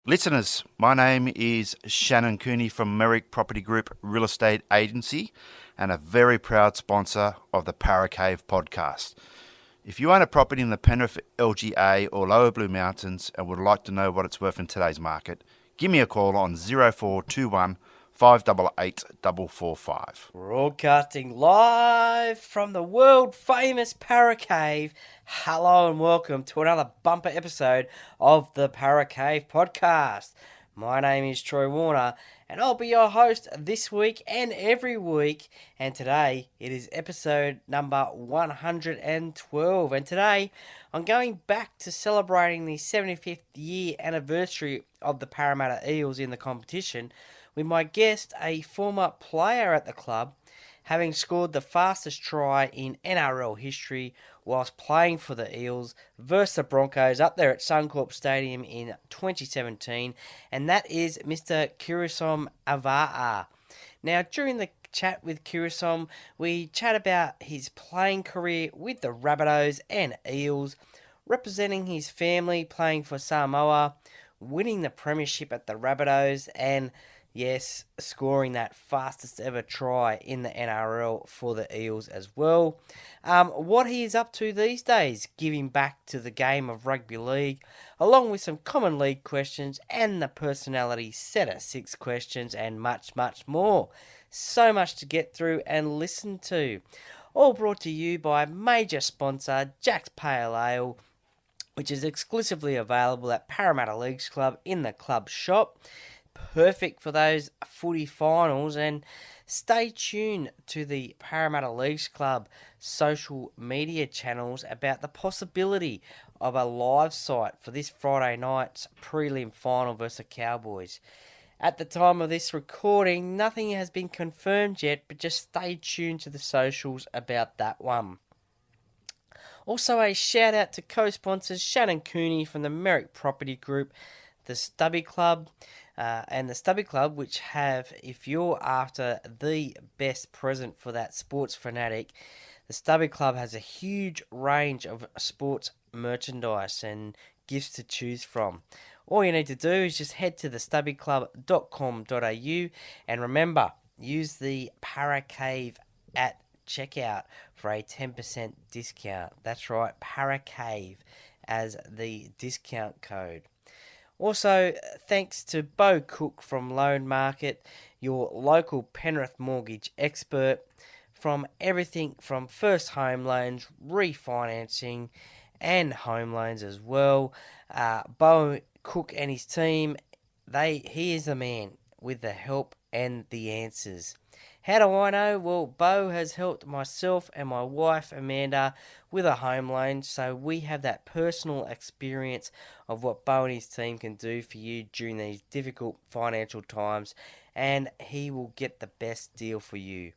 Listeners, my name is Shannon Cooney from Merrick Property Group Real Estate Agency and a very proud sponsor of the Paracave podcast. If you own a property in the Penrith LGA or Lower Blue Mountains and would like to know what it's worth in today's market, give me a call on 0421 588 445. Broadcasting live from the world-famous Paracave. Hello and welcome to another bumper episode of the Paracave podcast. My name is Troy Warner and I'll be your host this week and every week. And today it is episode number 112. And today I'm going back to celebrating the 75th year anniversary of the Parramatta Eels in the competition, with my guest, a former player at the club, having scored the fastest try in NRL history whilst playing for the Eels versus the Broncos up there at Suncorp Stadium in 2017, and that is Mr. Kirisome Auva'a. Now, during the chat with Kirisome, we chat about his playing career with the Rabbitohs and Eels, representing his family playing for Samoa, winning the premiership at the Rabbitohs, and yes, scoring that fastest ever try in the NRL for the Eels as well. What he is up to these days, giving back to the game of rugby league, along with some common league questions and the personality set of 6 questions and much, much more. So much to get through and listen to. All brought to you by major sponsor Jack's Pale Ale, which is exclusively available at Parramatta Leagues Club in the club shop. Perfect for those footy finals, and stay tuned to the Parramatta Leagues Club social media channels about the possibility of a live site for this Friday night's prelim final versus the Cowboys. At the time of this recording, nothing has been confirmed yet, but just stay tuned to the socials about that one. Also, a shout out to co-sponsors Shannon Cooney from the Merrick Property Group, the Stubby Club, and the Stubby Club, which have, if you're after the best present for that sports fanatic, the Stubby Club has a huge range of sports merchandise and gifts to choose from. All you need to do is just head to thestubbyclub.com.au and remember, use the Paracave at checkout for a 10% discount. That's right, Paracave as the discount code. Also, thanks to Bo Cook from Loan Market, your local Penrith mortgage expert, from everything from first home loans, refinancing, and home loans as well. Bo Cook and his team, he is the man with the help and the answers. How do I know? Well, Bo has helped myself and my wife Amanda with a home loan, so we have that personal experience of what Bo and his team can do for you during these difficult financial times, and he will get the best deal for you.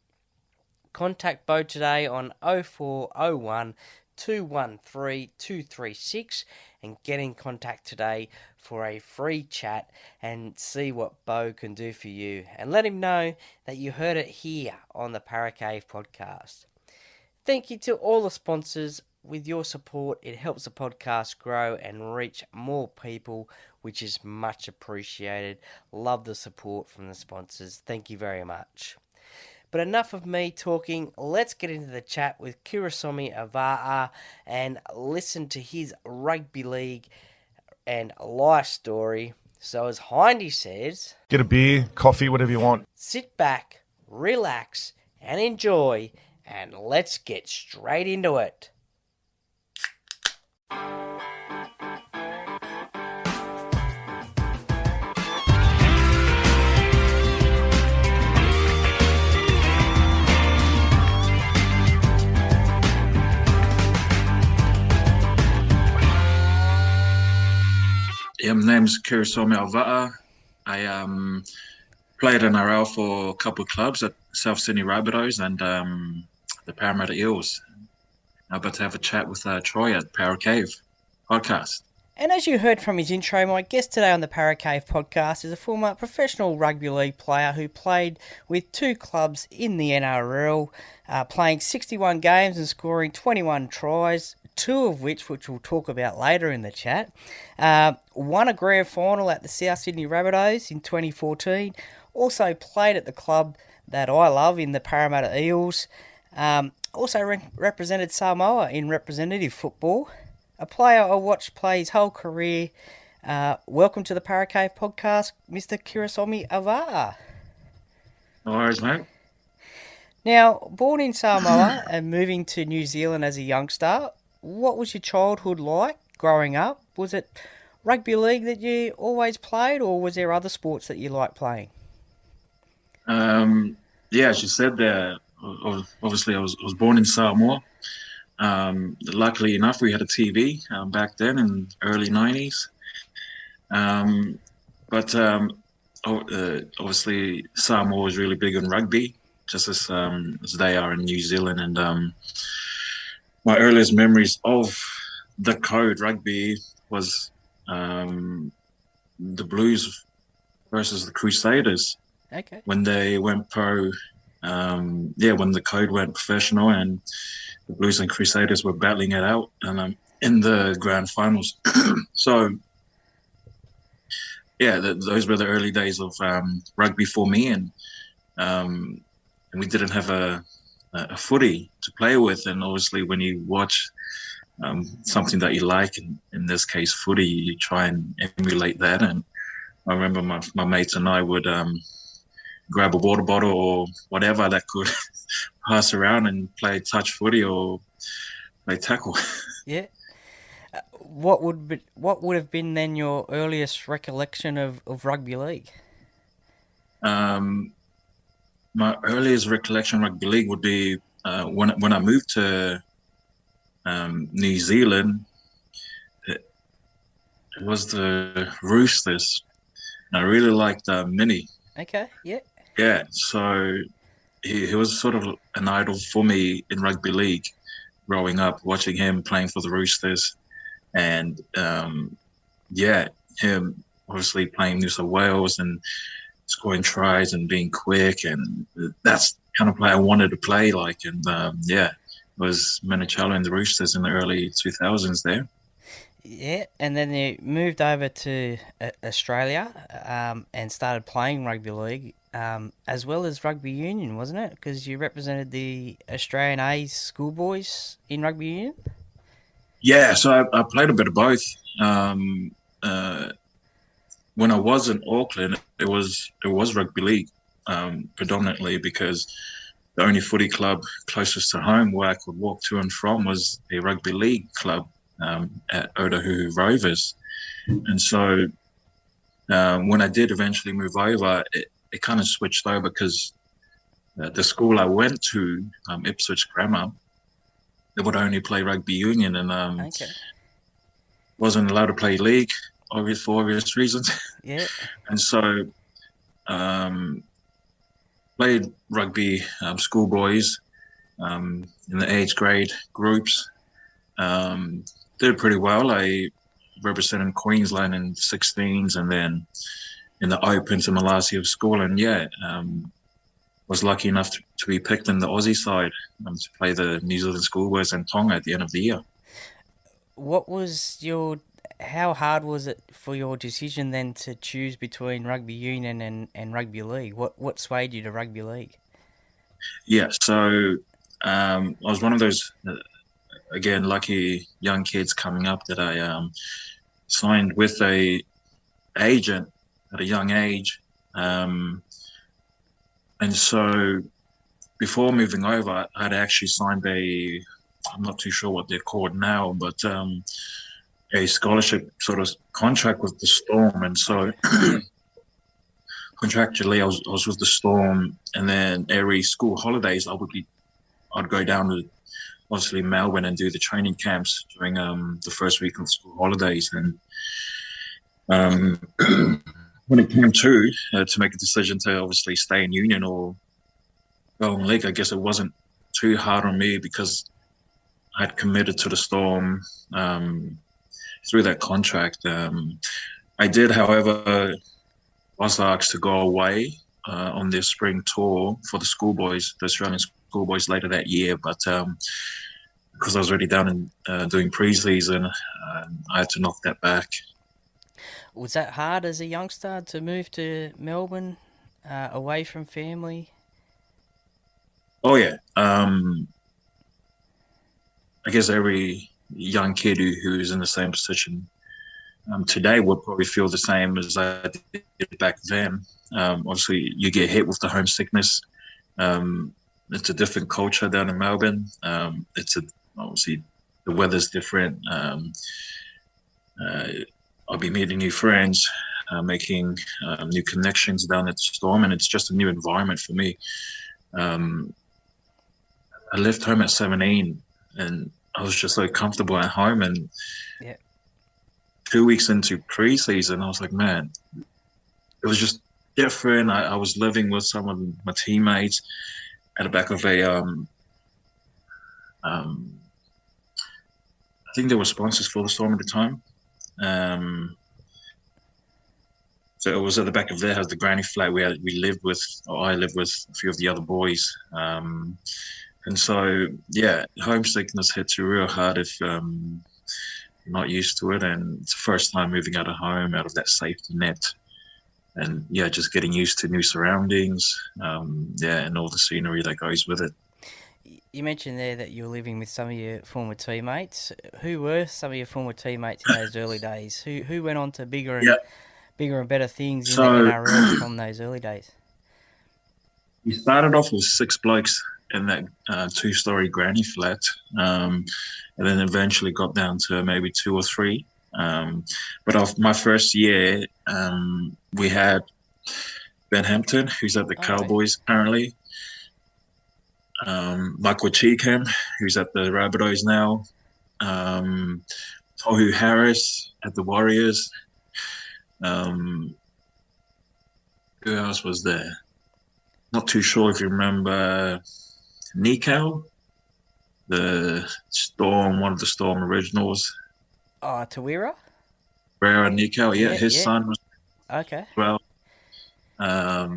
Contact Bo today on 0401 213 236 and get in contact today for a free chat and see what Bo can do for you, and let him know that you heard it here on the Paracave podcast. Thank you to all the sponsors. With your support, it helps the podcast grow and reach more people, which is much appreciated. Love the support from the sponsors. Thank you very much. But enough of me talking, let's get into the chat with Kirisome Auva'a and listen to his rugby league and life story. So as Hindy says, get a beer, coffee, whatever you want. Sit back, relax, and enjoy, and let's get straight into it. Yeah, my name's Kirisome Auva'a. I played NRL for a couple of clubs at South Sydney Rabbitohs and the Parramatta Eels. I'm about to have a chat with Troy at Paracave podcast. And as you heard from his intro, my guest today on the Paracave podcast is a former professional rugby league player who played with 2 clubs in the NRL, playing 61 games and scoring 21 tries, two of which we'll talk about later in the chat. Won a grand final at the South Sydney Rabbitohs in 2014. Also played at the club that I love in the Parramatta Eels. Also represented Samoa in representative football. A player I watched play his whole career. Welcome to the Paracave podcast, Mr. Kirisome Auva'a. No worries, mate. Now, born in Samoa and moving to New Zealand as a youngster, what was your childhood like growing up? Was it rugby league that you always played, or was there other sports that you liked playing? Yeah, as you said there, obviously I was born in Samoa. Luckily enough, we had a TV back then in the early 90s. But obviously Samoa was really big on rugby, just as they are in New Zealand. And my earliest memories of the code rugby was the Blues versus the Crusaders. Okay. When they went pro, when the code went professional and the Blues and Crusaders were battling it out in the grand finals. So, yeah, those were the early days of rugby for me, and we didn't have a footy to play with. And obviously, when you watch something that you like, in this case footy, you try and emulate that. And I remember my mates and I would grab a water bottle or whatever that could pass around and play touch footy or play tackle. Yeah. What would have been then your earliest recollection of rugby league? My earliest recollection of rugby league would be when I moved to New Zealand. It was the Roosters. And I really liked Minnie. Okay, yeah. Yeah, so he was sort of an idol for me in rugby league growing up, watching him playing for the Roosters. And, him obviously playing New South Wales and scoring tries and being quick. And that's the kind of play I wanted to play like. And, it was Manicello and the Roosters in the early 2000s there. Yeah, and then you moved over to Australia and started playing rugby league as well as rugby union, wasn't it? Because you represented the Australian A's schoolboys in rugby union? Yeah, so I played a bit of both. When I was in Auckland, it was rugby league predominantly, because the only footy club closest to home where I could walk to and from was a rugby league club at Otahuhu Rovers. And so when I did eventually move over, it kind of switched over, because the school I went to, Ipswich Grammar, they would only play rugby union, and wasn't allowed to play league, for obvious reasons. Yeah. And so played rugby schoolboys in the age grade groups. Did pretty well. I represented Queensland in 16s, and then in the Opens in my last year of school. And was lucky enough to be picked in the Aussie side to play the New Zealand schoolboys and Tonga at the end of the year. How hard was it for your decision then to choose between rugby union and rugby league? What swayed you to rugby league? Yeah, so I was one of those, again, lucky young kids coming up that I signed with a agent at a young age. And so before moving over, I'd actually signed I'm not too sure what they're called now, but a scholarship sort of contract with the Storm. And so contractually I was with the Storm, and then every school holidays I'd go down to obviously Melbourne and do the training camps during the first week of school holidays. And when it came to make a decision to obviously stay in union or go in league, I guess it wasn't too hard on me, because I'd committed to the Storm through that contract. I did, however, was asked to go away on their spring tour for the schoolboys, the Australian schoolboys, later that year. But because I was already down in doing pre-season, I had to knock that back. Was that hard as a youngster to move to Melbourne, away from family? Oh yeah, I guess every young kid who is in the same position today would probably feel the same as I did back then. Obviously, you get hit with the homesickness. It's a different culture down in Melbourne. Obviously the weather's different. I'll be meeting new friends, making new connections down at the Storm, and it's just a new environment for me. I left home at 17, and I was just so comfortable at home. And 2 weeks into pre-season, I was like, man, it was just different. I was living with some of my teammates at the back of I think there were sponsors for the Storm at the time. So it was at the back of their house, the granny flat I lived with a few of the other boys. And so, yeah, homesickness hits you real hard if you're not used to it. And it's the first time moving out of home, out of that safety net. And, yeah, just getting used to new surroundings, and all the scenery that goes with it. You mentioned there that you were living with some of your former teammates. Who were some of your former teammates in those early days? Who went on to bigger and better things in the NRL from those early days? We started off with 6 blokes in that 2-story granny flat, and then eventually got down to maybe 2 or 3. But of my first year, we had Ben Hampton, who's at the Cowboys currently. Michael Cheekham, who's at the Rabbitohs now. Tohu Harris at the Warriors. Who else was there? Not too sure if you remember Nico, the Storm, one of the Storm originals. Oh, Tawira? Brera Nico, his son was okay. Well, there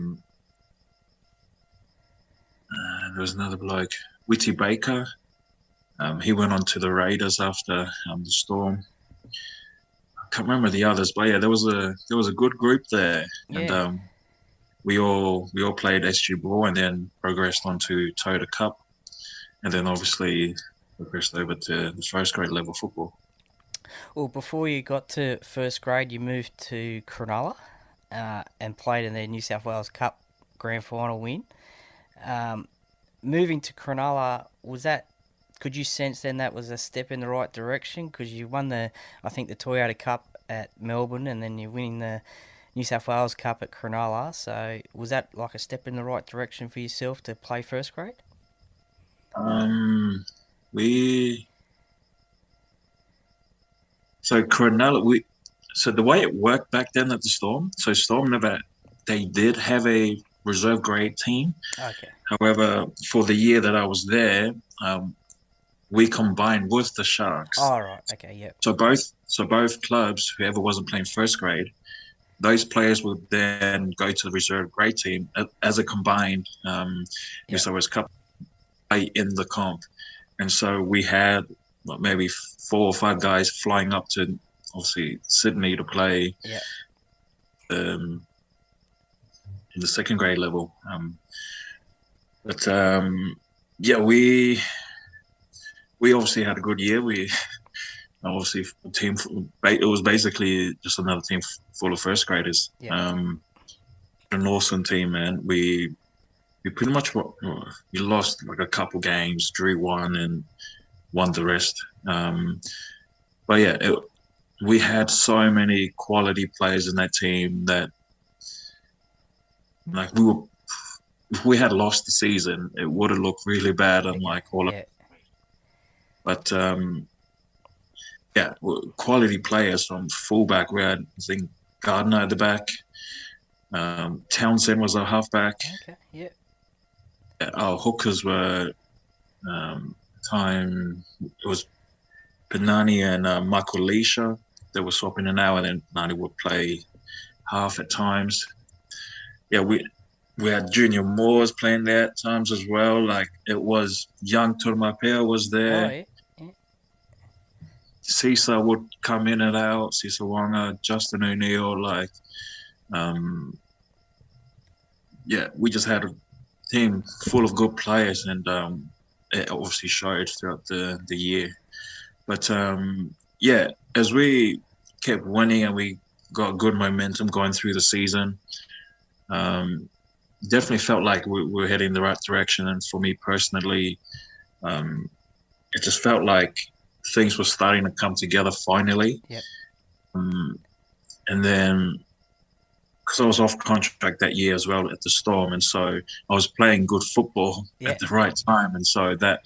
was another bloke, Witty Baker. He went on to the Raiders after the Storm. I can't remember the others, but yeah, there was a good group there, and we all played SG ball, and then progressed on to Toyota Cup, and then obviously progressed over to the first grade level football. Well, before you got to first grade, you moved to Cronulla and played in their New South Wales Cup grand final win. Moving to Cronulla, could you sense then that was a step in the right direction? Because you won the Toyota Cup at Melbourne, and then you're winning the New South Wales Cup at Cronulla. So was that like a step in the right direction for yourself to play first grade? So Cronulla, so the way it worked back then at the Storm, so Storm they did have a reserve grade team. Okay. However, for the year that I was there, we combined with the Sharks. Oh, right. Okay, yep. So both clubs, whoever wasn't playing first grade, those players would then go to the reserve grade team as a combined New South Wales Cup play in the comp. And so we had maybe 4 or 5 guys flying up to obviously Sydney to play in the second grade level. We obviously had a good year. We obviously it was basically just another team full of first graders. An awesome team, man. We pretty much we lost like a couple games, drew one, and won the rest. But yeah, we had so many quality players in that team that, like, if we had lost the season, it would have looked really bad on like all of it. But quality players from fullback. We had, I think, Gardner at the back. Townsend was our halfback. Okay, yeah. Our hookers were time it was Penani and Michael Leisha. They were swapping an hour, and then Penani would play half at times. Yeah, we had Junior Moores playing there at times as well. Like, it was young Turmapea was there. Oh, yeah. Cesar would come in and out, Cesar Wanga, Justin O'Neill, we just had a team full of good players, and it obviously showed throughout the year. But as we kept winning and we got good momentum going through the season, definitely felt like we were heading the right direction. And for me personally, it just felt like things were starting to come together finally. Yep. And then, because I was off contract that year as well at the Storm, and so I was playing good football at the right time, and so that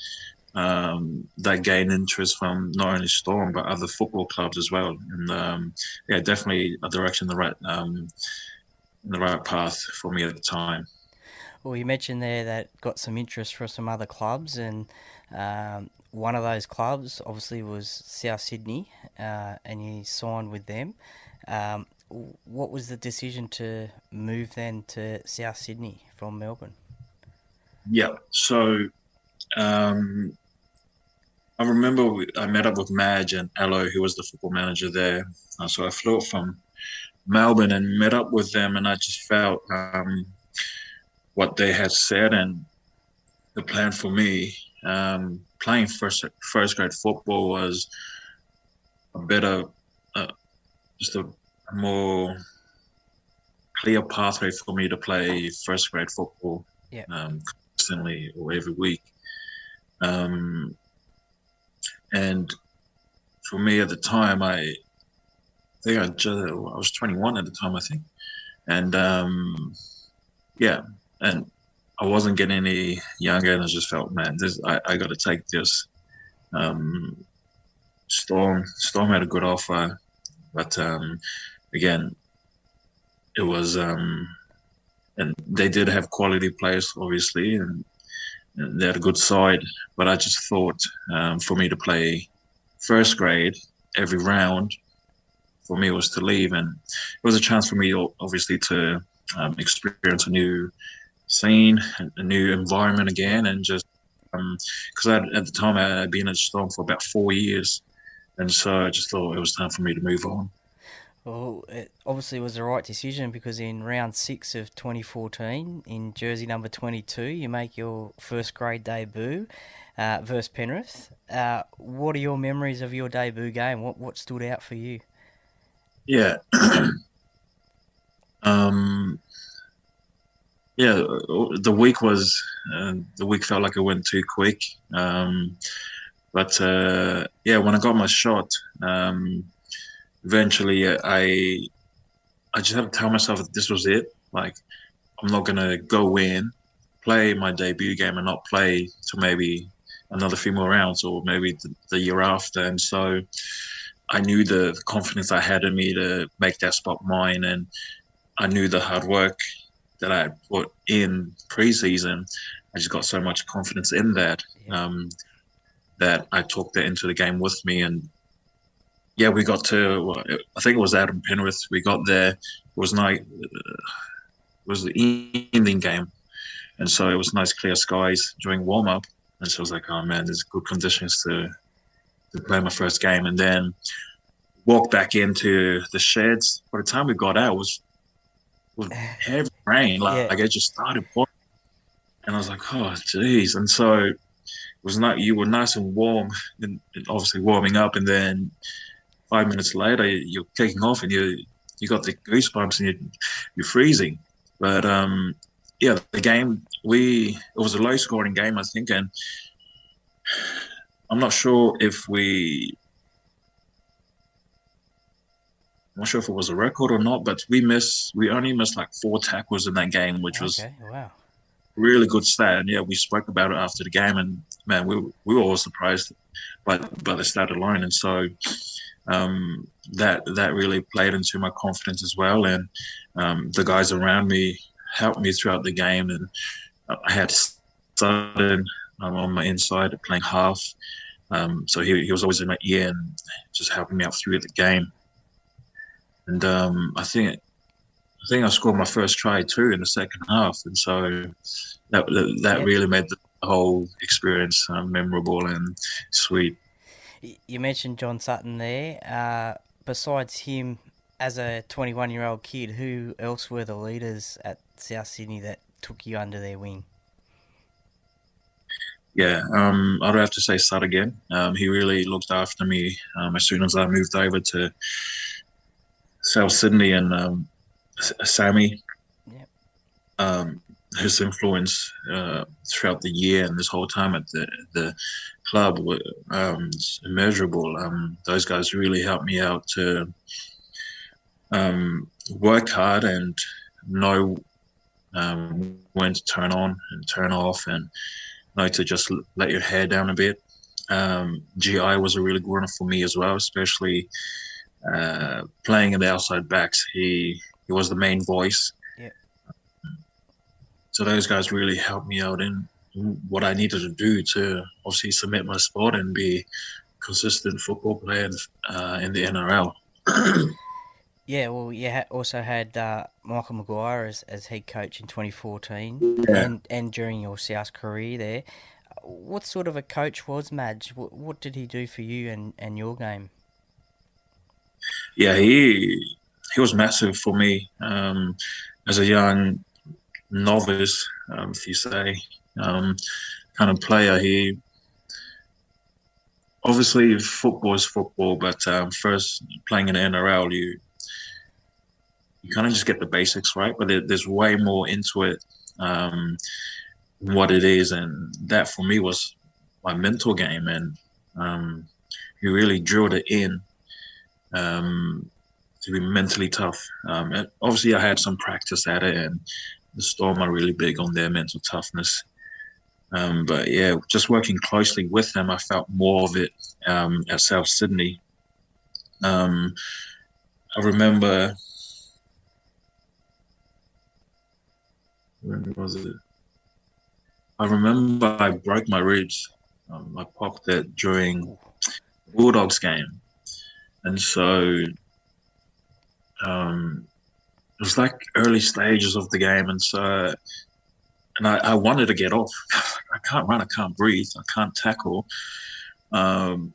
gained interest from not only Storm but other football clubs as well. And definitely a direction in the right path for me at the time. Well, you mentioned there that got some interest from some other clubs, and one of those clubs obviously was South Sydney, and you signed with them. What was the decision to move then to South Sydney from Melbourne? Yeah, so I remember I met up with Madge and Alo, who was the football manager there. So I flew up from Melbourne and met up with them, and I just felt what they had said and the plan for me. Playing first grade football was a better, just a more clear pathway for me to play first grade football constantly or every week. And for me at the time, I was 21 at the time, I think. And and I wasn't getting any younger, and I just felt, man, I got to take this. Storm had a good offer, but again, it was, and they did have quality players, obviously, and they had a good side. But I just thought, for me to play first grade every round, for me was to leave, and it was a chance for me, obviously, to experience a new scene, a new environment again, and just because at the time I had been at Storm for about 4 years, and so I just thought it was time for me to move on. Well, it obviously was the right decision, because in round 6 of 2014, in jersey number 22, you make your first grade debut versus Penrith. What are your memories of your debut game? What stood out for you? Yeah. The week felt like it went too quick. But when I got my shot, eventually I just had to tell myself that this was it. Like, I'm not going to go in, play my debut game and not play till maybe another few more rounds or maybe the year after. And so I knew the confidence I had in me to make that spot mine, and I knew the hard work that I had put in pre-season. I just got so much confidence in that, that I took that into the game with me. And we got to, I think it was Adam Penrith. We got there. It was night. It was the evening game, and so it was nice clear skies during warm up. And so I was like, oh man, there's good conditions to play my first game. And then walked back into the sheds. By the time we got out, it was heavy rain. It just started pouring, and I was like, oh geez. And so it was you were nice and warm, and obviously warming up, and then 5 minutes later you're kicking off, and you got the goosebumps, and you're freezing. But the game, it was a low scoring game, I think, and I'm not sure if it was a record or not, but we only missed like 4 tackles in that game, which was really good stat. And we spoke about it after the game, and man, we were all surprised by the stat alone. And so that really played into my confidence as well. And the guys around me helped me throughout the game, and I had Sutton on my inside playing half. So he was always in my ear and just helping me out through the game. And I think I scored my first try too in the second half, and so that really made the whole experience memorable and sweet. You mentioned John Sutton there. Besides him, as a 21-year-old kid, who else were the leaders at South Sydney that took you under their wing? Yeah, I'd have to say Sud again. He really looked after me as soon as I moved over to South Sydney, and Sammy. Yep. His influence throughout the year and this whole time at the club were immeasurable. Those guys really helped me out to work hard and know when to turn on and turn off, and know to just let your hair down a bit. GI was a really good one for me as well, especially playing in the outside backs. He was the main voice. Yeah. So those guys really helped me out in what I needed to do to obviously submit my sport and be a consistent football player in the NRL. Yeah, well, you also had Michael McGuire as head coach in 2014, and during your South career there. What sort of a coach was Madge? What did he do for you and your game? Yeah, he was massive for me as a young novice, if you say, kind of player. He obviously football is football, but first playing in the NRL, you kind of just get the basics right, but there's way more into it, what it is, and that for me was my mental game, and he really drilled it in to be mentally tough. And obviously, I had some practice at it, and the Storm are really big on their mental toughness. But yeah, just working closely with them, I felt more of it at South Sydney. I remember. When was it? I remember I broke my ribs. I popped it during Bulldogs game, and so it was like early stages of the game, and so I wanted to get off. I can't run, I can't breathe, I can't tackle, and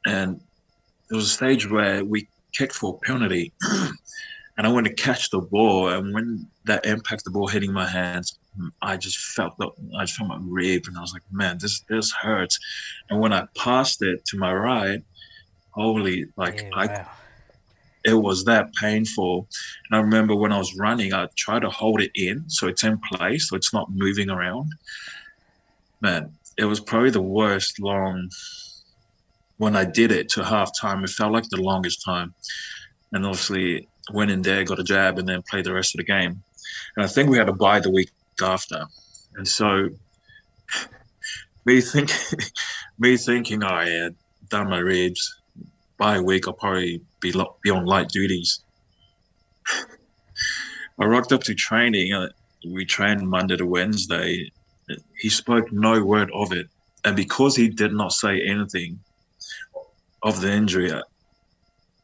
there was a stage where we kicked for a penalty. And I went to catch the ball, and when that impacted the ball hitting my hands, I just felt my rib, and I was like, "Man, this hurts." And when I passed it to my right, holy, it was that painful. And I remember when I was running, I tried to hold it in so it's in place, so it's not moving around. Man, it was probably the worst when I did it to halftime. It felt like the longest time, and obviously went in there, got a jab, and then played the rest of the game. And I think we had a bye the week after. And so me thinking, oh yeah, done my ribs. By a week, I'll probably be on light duties. I rocked up to training. We trained Monday to Wednesday. He spoke no word of it. And because he did not say anything of the injury,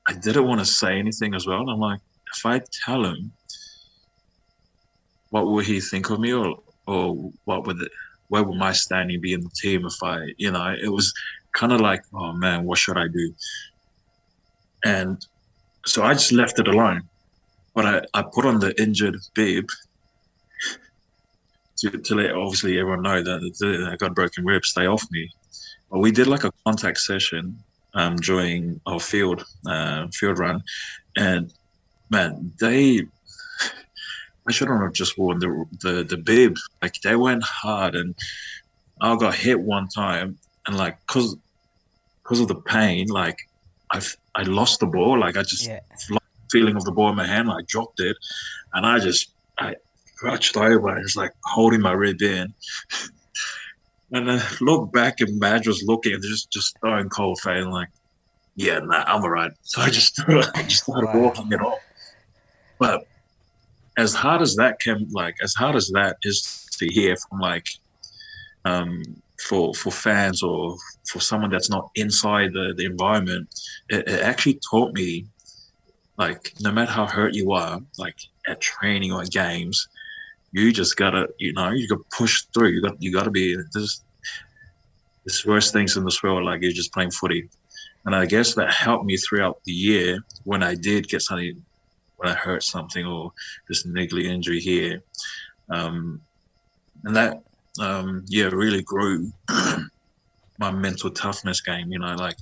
I didn't want to say anything as well. And I'm like, if I tell him, what will he think of me, or where would my standing be in the team if it was kind of like, oh man, what should I do? And so I just left it alone. But I put on the injured bib to let obviously everyone know that I got broken ribs, stay off me. But we did like a contact session during our field run, and man, I shouldn't have just worn the bib. Like, they went hard, and I got hit one time, and like because of the pain, like I lost the ball. Like I just lost the feeling of the ball in my hand. Like, I dropped it, and I crouched over and just like holding my rib in. And I looked back, and Madge was looking and just throwing cold face, and like, yeah, nah, I'm all right. So I just started walking it off. But as hard as that is to hear from, like, for fans or for someone that's not inside the environment, it actually taught me, like, no matter how hurt you are, like at training or at games, you just gotta, you gotta push through. You gotta be. There's There's worse things in this world, like you're just playing footy. And I guess that helped me throughout the year when I did get something, when I hurt something or this niggly injury here. And that, really grew my mental toughness game, like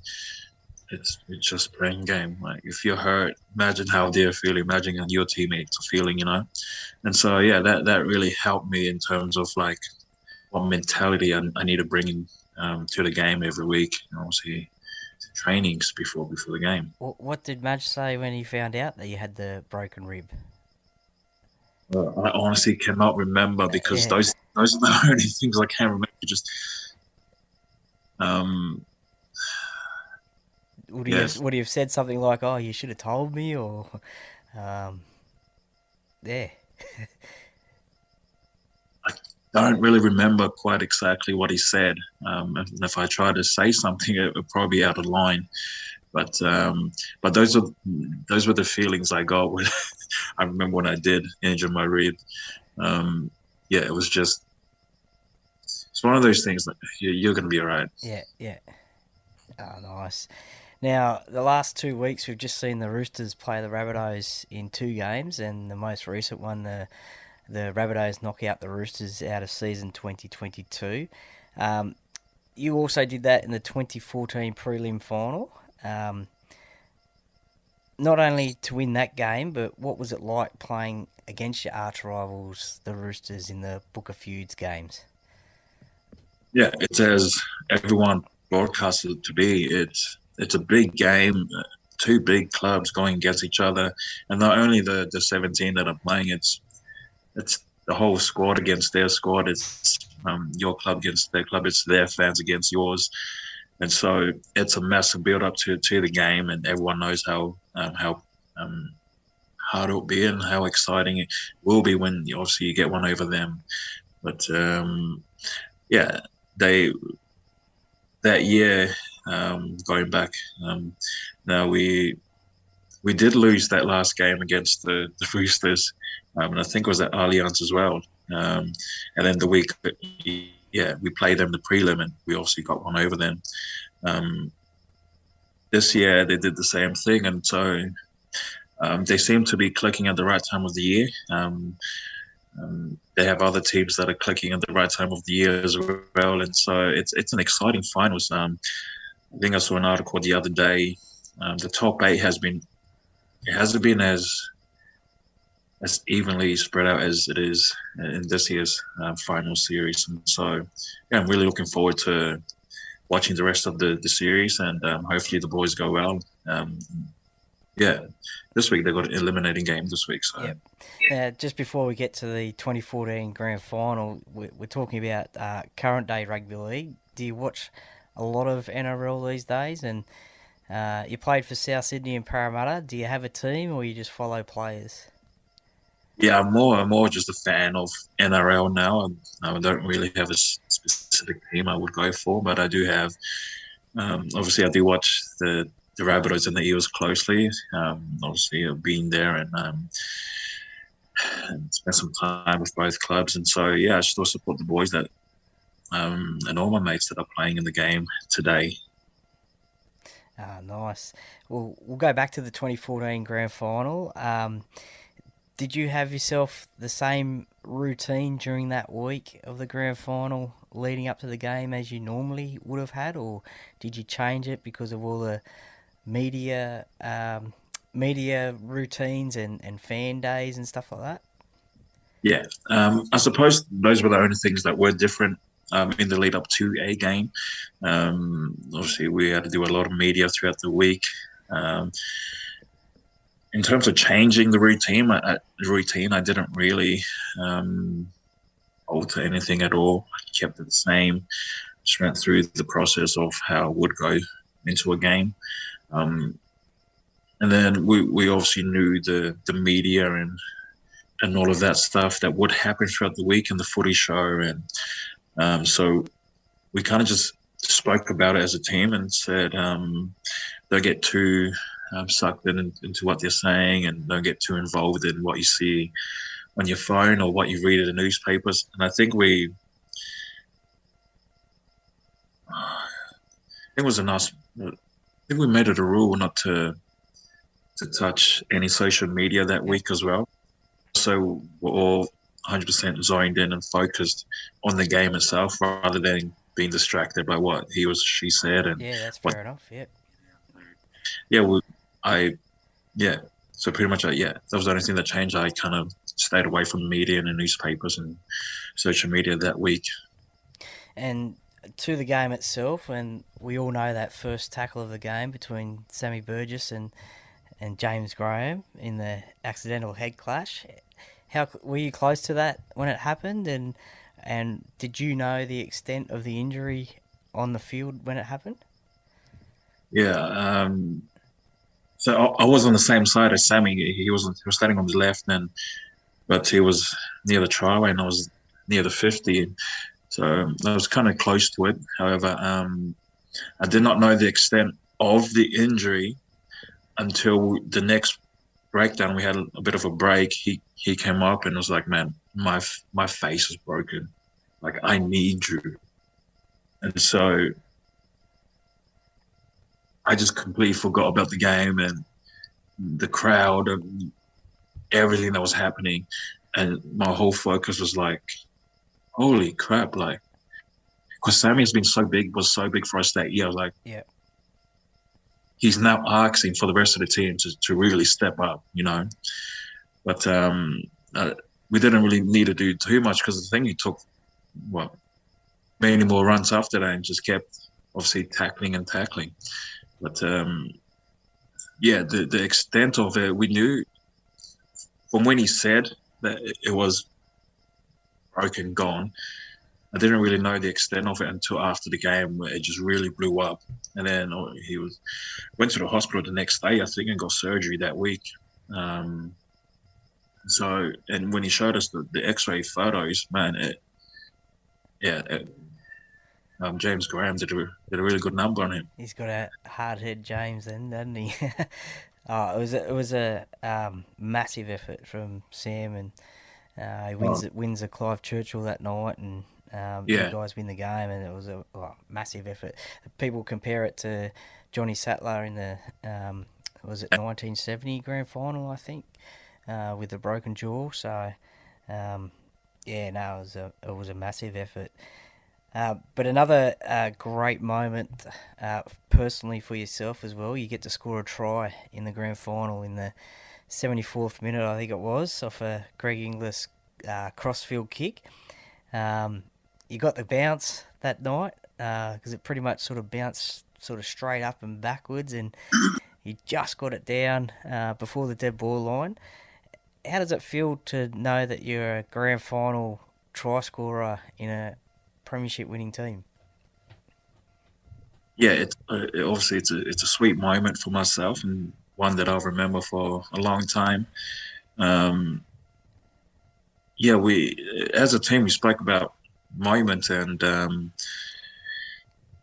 it's just playing game. Like if you're hurt, imagine how they're feeling, imagine how your teammates are feeling, And so, that really helped me in terms of like what mentality I need to bring in to the game every week. And obviously trainings before the game. What did Madge say when he found out that you had the broken rib? I honestly cannot remember because those are the only things I can remember. Just would he have said something like, "Oh, you should have told me," or yeah. I don't really remember quite exactly what he said. And if I try to say something, it would probably be out of line. But those were the feelings I got when I remember when I did injure my rib. It was just, it's one of those things that you're going to be all right. Yeah. Oh, nice. Now, the last 2 weeks, we've just seen the Roosters play the Rabbitohs in 2 games, and the most recent one, the Rabbitohs knock out the Roosters out of season 2022. You also did that in the 2014 prelim final. Not only to win that game, but what was it like playing against your arch rivals, the Roosters, in the Book of Feuds games? Yeah, it's as everyone broadcasted it to be. It's a big game, 2 big clubs going against each other, and not only the 17 that are playing, it's the whole squad against their squad. It's your club against their club. It's their fans against yours. And so it's a massive build-up to the game, and everyone knows how hard it'll be and how exciting it will be when you get one over them. But that year, going back, now we did lose that last game against the Roosters, and I think it was at Allianz as well. And then the week, we played them the prelim, and we obviously got one over them. This year they did the same thing, and so they seem to be clicking at the right time of the year. They have other teams that are clicking at the right time of the year as well, and so it's an exciting finals. I think I saw an article the other day. The top 8 hasn't been as evenly spread out as it is in this year's final series, and so I'm really looking forward to watching the rest of the series, and hopefully the boys go well. This week they've got an eliminating game this week. So. Yep. Just before we get to the 2014 grand final, we're talking about current day rugby league. Do you watch a lot of NRL these days? And you played for South Sydney and Parramatta. Do you have a team, or you just follow players? Yeah, I'm more just a fan of NRL now. I don't really have a specific team I would go for, but I do have. Obviously, I do watch the Rabbitohs and the Eels closely. Obviously, I've been there and spent some time with both clubs, and so I still support the boys that and all my mates that are playing in the game today. Nice. Well, we'll go back to the 2014 grand final. Did you have yourself the same routine during that week of the grand final leading up to the game as you normally would have had, or did you change it because of all the media routines and fan days and stuff like that? Yeah, I suppose those were the only things that were different in the lead up to a game. Obviously, we had to do a lot of media throughout the week. In terms of changing the routine, I didn't really alter anything at all. I kept it the same. Just went through the process of how I would go into a game. And then we obviously knew the media and all of that stuff that would happen throughout the week in the footy show. And so we kind of just spoke about it as a team and said, don't get too sucked into what they're saying, and don't get too involved in what you see on your phone or what you read in the newspapers. And I think we it was a nice. I think we made it a rule not to touch any social media that Yeah. week as well. So we're all 100% zoned in and focused on the game itself rather than being distracted by what she said and Yeah, that's what. fair enough. Yeah. Yeah, I yeah. So pretty much, yeah, that was the only thing that changed. I kind of stayed away from media and the newspapers and social media that week. And to the game itself, and we all know that first tackle of the game between Sammy Burgess and James Graham in the accidental head clash. How were you close to that when it happened, and did you know the extent of the injury on the field when it happened? Yeah. So I was on the same side as Sammy. He was standing on his left, but he was near the try line and I was near the 50. So I was kind of close to it. However, I did not know the extent of the injury until the next breakdown. We had a bit of a break. He came up and was like, "Man, my face is broken. Like, I need you." And so I just completely forgot about the game and the crowd and everything that was happening. And my whole focus was like, holy crap, like, because Sammy was so big for us that year. I was like, Yeah. he's now asking for the rest of the team to really step up, But we didn't really need to do too much because the thing he took, many more runs after that and just kept obviously tackling. But yeah, the extent of it, we knew from when he said that it was broken, gone. I didn't really know the extent of it until after the game, where it just really blew up. And then he went to the hospital the next day, I think, and got surgery that week. So, and when he showed us the X-ray photos, man, James Graham did a really good number on him. He's got a hard head, James, then, doesn't he? It was a massive effort from Sam, and he wins a Clive Churchill that night, and you Yeah. guys win the game, and it was a massive effort. People compare it to Johnny Sattler in the was it 1970 grand final, I think, with the broken jaw. So it was a massive effort. But another great moment personally for yourself as well. You get to score a try in the grand final in the 74th minute, I think it was, off a Greg Inglis crossfield kick. You got the bounce that night because it pretty much sort of bounced sort of straight up and backwards, and you just got it down before the dead ball line. How does it feel to know that you're a grand final try scorer in a premiership winning team? Yeah, obviously it's a sweet moment for myself and one that I'll remember for a long time. We as a team we spoke about moments, and I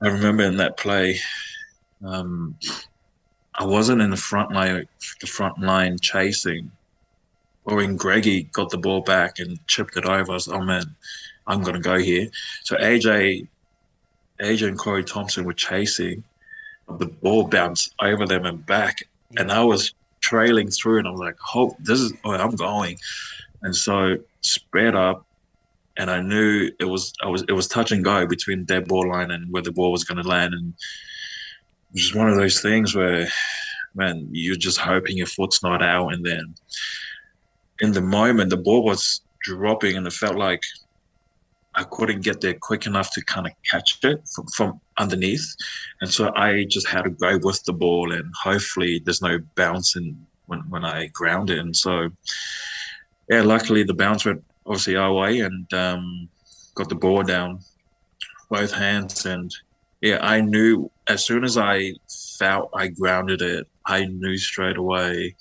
remember in that play, I wasn't in the front line chasing, or when Greggy got the ball back and chipped it over. I was, oh man, I'm gonna go here. So AJ and Corey Thompson were chasing. The ball bounced over them and back, and I was trailing through, and I was like, "Oh, this is where I'm going." And so sped up, and I knew it was touch and go between dead ball line and where the ball was going to land, and it was just one of those things where, man, you're just hoping your foot's not out, and then in the moment the ball was dropping, and it felt like I couldn't get there quick enough to kind of catch it from underneath. And so I just had to go with the ball, and hopefully there's no bouncing when I ground it. And so, yeah, luckily the bounce went obviously our way, and got the ball down both hands. And yeah, I knew as soon as I felt I grounded it, I knew straight away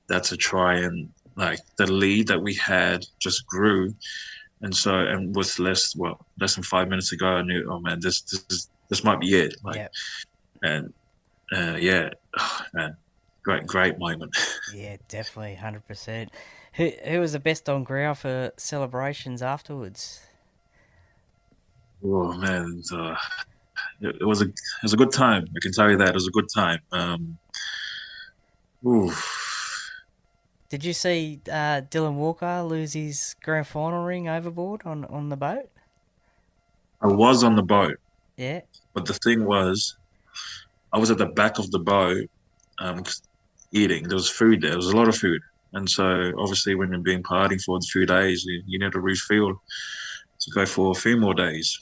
that's a try. And like the lead that we had just grew. And so, and with less than 5 minutes ago, I knew, oh man, this might be it. And man, great moment. Yeah, definitely, 100%. Who was the best on ground for celebrations afterwards? Oh man, it was a good time. I can tell you that it was a good time. Did you see Dylan Walker lose his grand final ring overboard on the boat? I was on the boat, Yeah. but the thing was, I was at the back of the boat, eating. There was food there. There was a lot of food, and so obviously when you're being partying for a few days, you need to refuel to go for a few more days.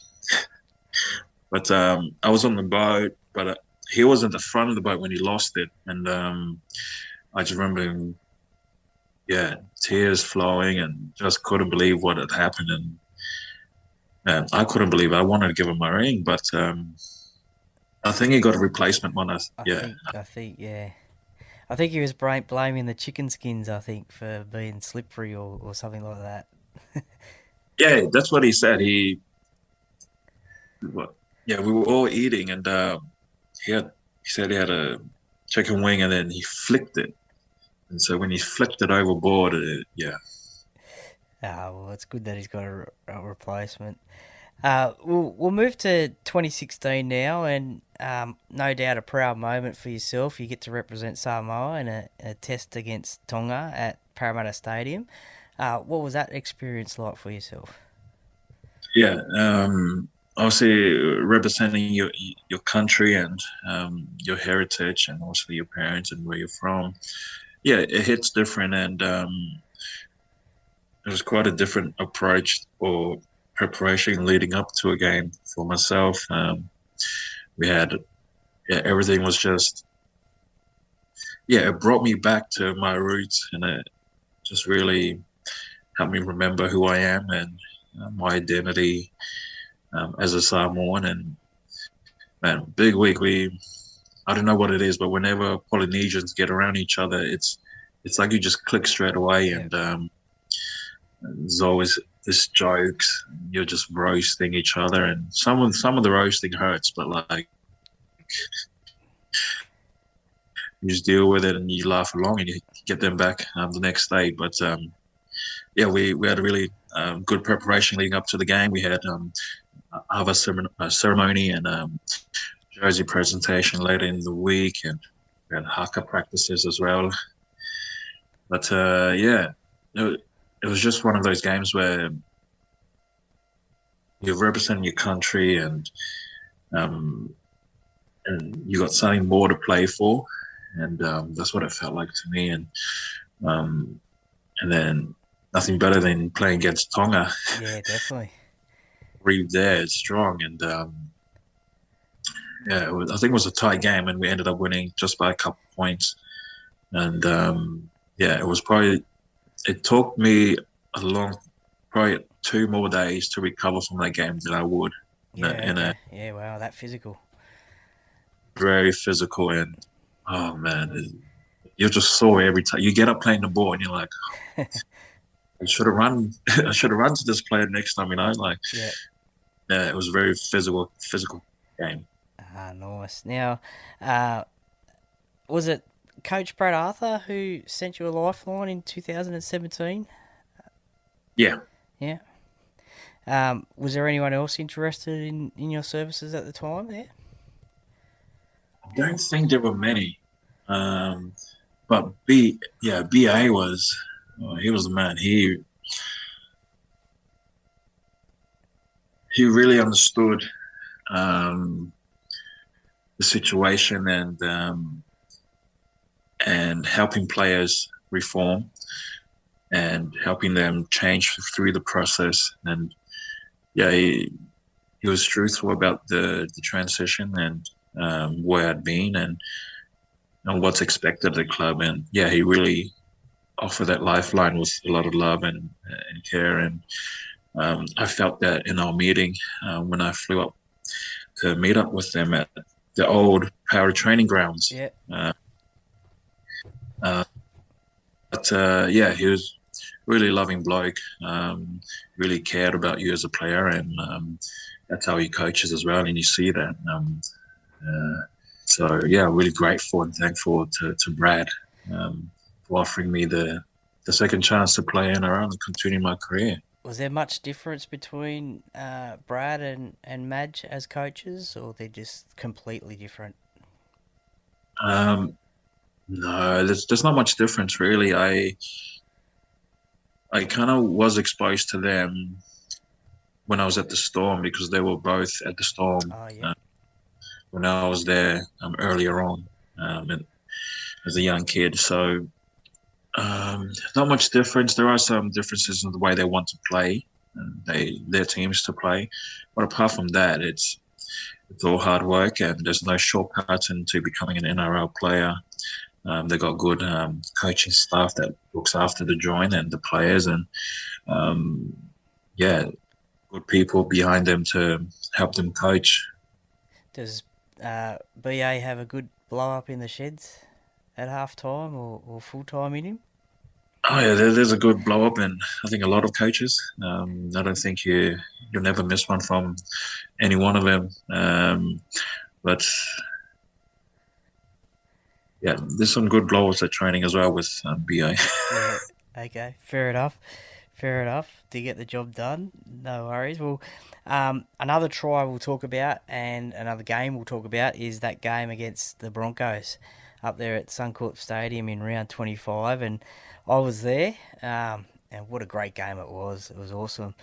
But I was on the boat, but he was at the front of the boat when he lost it, and I just remember him, tears flowing, and just couldn't believe what had happened, and I couldn't believe it. I wanted to give him my ring, but I think he got a replacement one. I think he was blaming the chicken skins, I think, for being slippery or something like that. Yeah, that's what he said. We were all eating, and he said he had a chicken wing, and then he flicked it. And so when he flipped it overboard, Well, it's good that he's got a replacement. We'll move to 2016 now, and no doubt a proud moment for yourself. You get to represent Samoa in a test against Tonga at Parramatta Stadium. What was that experience like for yourself? Yeah, obviously representing your country and your heritage, and also your parents and where you're from. Yeah, it hits different, and it was quite a different approach or preparation leading up to a game for myself. We had, everything was just, it brought me back to my roots, and it just really helped me remember who I am and my identity as a Samoan. And man, big week. I don't know what it is, but whenever Polynesians get around each other, it's like you just click straight away, and there's always this jokes. You're just roasting each other, and some of the roasting hurts, but like you just deal with it and you laugh along, and you get them back the next day. But we had a really good preparation leading up to the game. We had Auva'a ceremony and jersey presentation later in the week, and we had haka practices as well. But it was just one of those games where you're representing your country, and you got something more to play for, and that's what it felt like to me. And then nothing better than playing against Tonga. Yeah, definitely. Reeve there is strong, and I think it was a tight game, and we ended up winning just by a couple of points. And it was it took me probably 2 more days to recover from that game than I would. Wow, that physical. Very physical, and oh man, you're just sore every time you get up playing the ball, and you're like, I should have run. I should have run to this player next time. It was a very physical game. Nice. Now, was it Coach Brad Arthur who sent you a lifeline in 2017? Yeah. Yeah. Was there anyone else interested in your services at the time there? I don't think there were many. But BA was, he was the man. He really understood the situation, and helping players reform and helping them change through the process. And he was truthful about the transition, and where I'd been, and what's expected of the club. And he really offered that lifeline with a lot of love and care. And I felt that in our meeting when I flew up to meet up with them at the old power training grounds. Yeah. He was really loving bloke, really cared about you as a player, and that's how he coaches as well, and you see that. Really grateful and thankful to Brad for offering me the second chance to play NRL and continue my career. Was there much difference between Brad and Madge as coaches, or they're just completely different? No, there's not much difference really. I kind of was exposed to them when I was at the Storm because they were both at the Storm Oh, yeah. when I was there earlier on and as a young kid. So not much difference. There are some differences in the way they want to play and their teams to play, but apart from that, it's all hard work and there's no shortcut into becoming an NRL player. They've got good coaching staff that looks after the joint and the players, and good people behind them to help them coach. Does BA have a good blow up in the sheds at half time or full time in him? Oh yeah, there's a good blow up, and I think a lot of coaches. I don't think you'll never miss one from any one of them. But yeah, there's some good blow-ups at training as well with BA. Yeah, okay, fair enough. To get the job done, no worries. Well, another try we'll talk about and another game we'll talk about is that game against the Broncos up there at Suncorp Stadium in round 25, and I was there, and what a great game it was. It was awesome.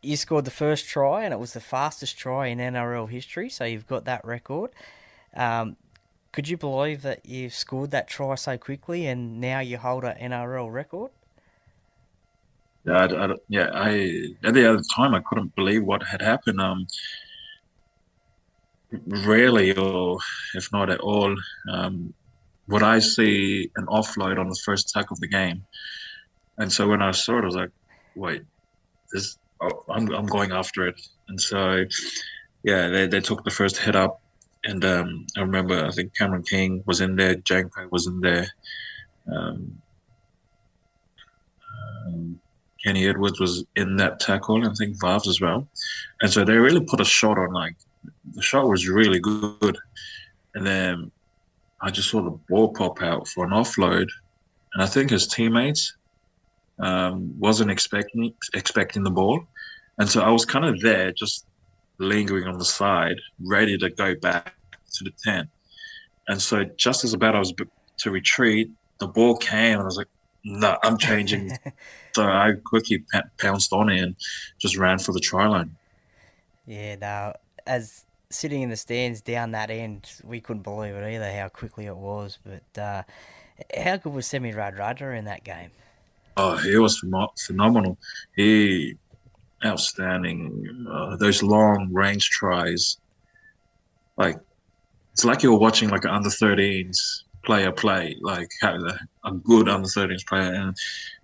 You scored the first try, and it was the fastest try in NRL history, so you've got that record. Could you believe that you've scored that try so quickly and now you hold an NRL record? Yeah, at the other time I couldn't believe what had happened. Rarely, or if not at all, would I see an offload on the first tack of the game. And so when I saw it, I was like, "Wait, I'm going after it." And so, yeah, they took the first hit up. And I remember, I think Cameron King was in there, Janko was in there, Kenny Edwards was in that tackle, and I think Vavs as well. And so they really put a shot on, like, the shot was really good. And then I just saw the ball pop out for an offload. And I think his teammates wasn't expecting the ball. And so I was kind of there, just lingering on the side, ready to go back to the 10. And so just as about I was to retreat, the ball came and I was like, no, I'm changing. So I quickly pounced on it and just ran for the try line. Yeah, no, as sitting in the stands down that end, we couldn't believe it either, how quickly it was. But how good was Semi Radradra in that game? Oh, he was phenomenal. He outstanding. Those long range tries, like it's like you were watching like an under 13s player play, like a good under 13s player, and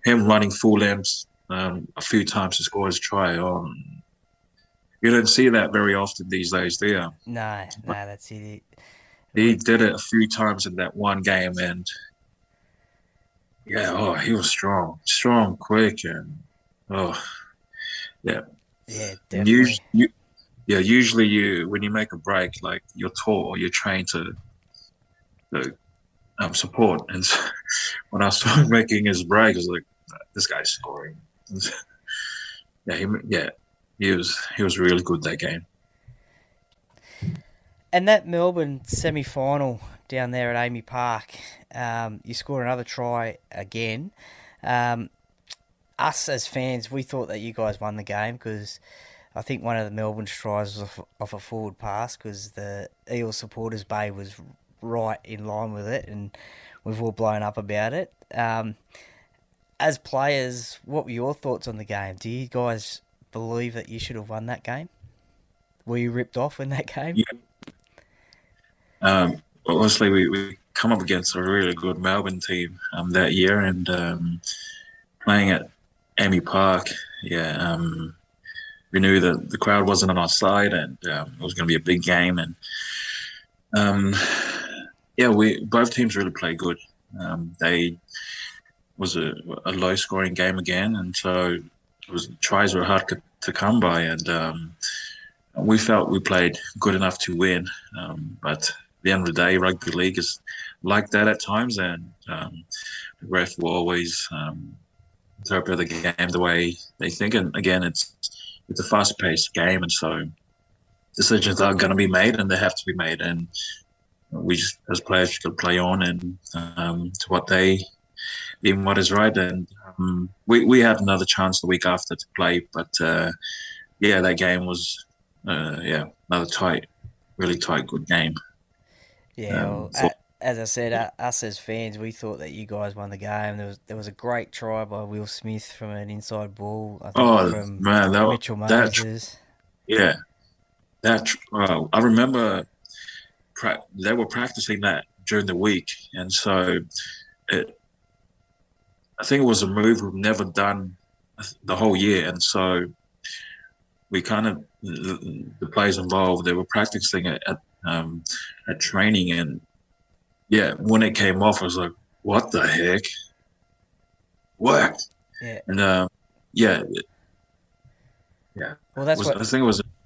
him running full lengths a few times to score his try. You don't see that very often these days, do you? No, that's it. He did it a few times in that one game, and yeah, he was strong, quick, and yeah. Yeah, definitely. Usually when you make a break, like you're taught or you're trained to support. And so when I saw him making his break, I was like, this guy's scoring. He was really good that game. And that Melbourne semi-final down there at Amy Park, you scored another try again. Us as fans, we thought that you guys won the game because I think one of the Melbourne tries was off a forward pass because the Eels supporters bay was right in line with it, and we've all blown up about it. As players, what were your thoughts on the game? Do you guys believe that you should have won that game? Were you ripped off in that game? Yeah. Honestly, we come up against a really good Melbourne team that year, and playing at Amy Park, we knew that the crowd wasn't on our side, and it was going to be a big game. And both teams really played good. They was a low-scoring game again, and so tries were hard to come by, and we felt we played good enough to win. But at the end of the day, rugby league is like that at times, and the ref will always interpret the game the way they think. And again, it's a fast-paced game, and so decisions are going to be made, and they have to be made. And we just, as players, should play on and to what they deem what is right. And we had another chance the week after to play, but that game was another really tight, good game. Yeah, as I said, us as fans, we thought that you guys won the game. There was a great try by Will Smith from an inside ball, I think, from Mitchell Moses. I remember they were practicing that during the week, and so I think it was a move we've never done the whole year, and so we kind of the players involved, they were practicing at training, and when it came off, I was like, "What the heck? What?" Yeah, and Well,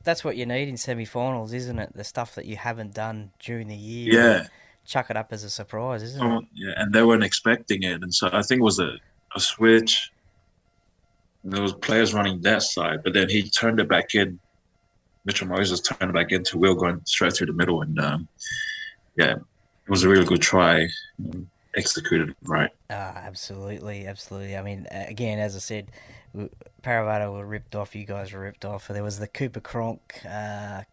that's what you need in semi-finals, isn't it? The stuff that you haven't done during the year. Yeah. Chuck it up as a surprise, isn't it? Yeah, and they weren't expecting it, and so I think it was a switch. There was players running that side, but then he turned it back in. Mitchell Moses turned it back into Will going straight through the middle, and it was a really good try, executed right. Absolutely. I mean, again, as I said, Parramatta were ripped off. You guys were ripped off. There was the Cooper Cronk,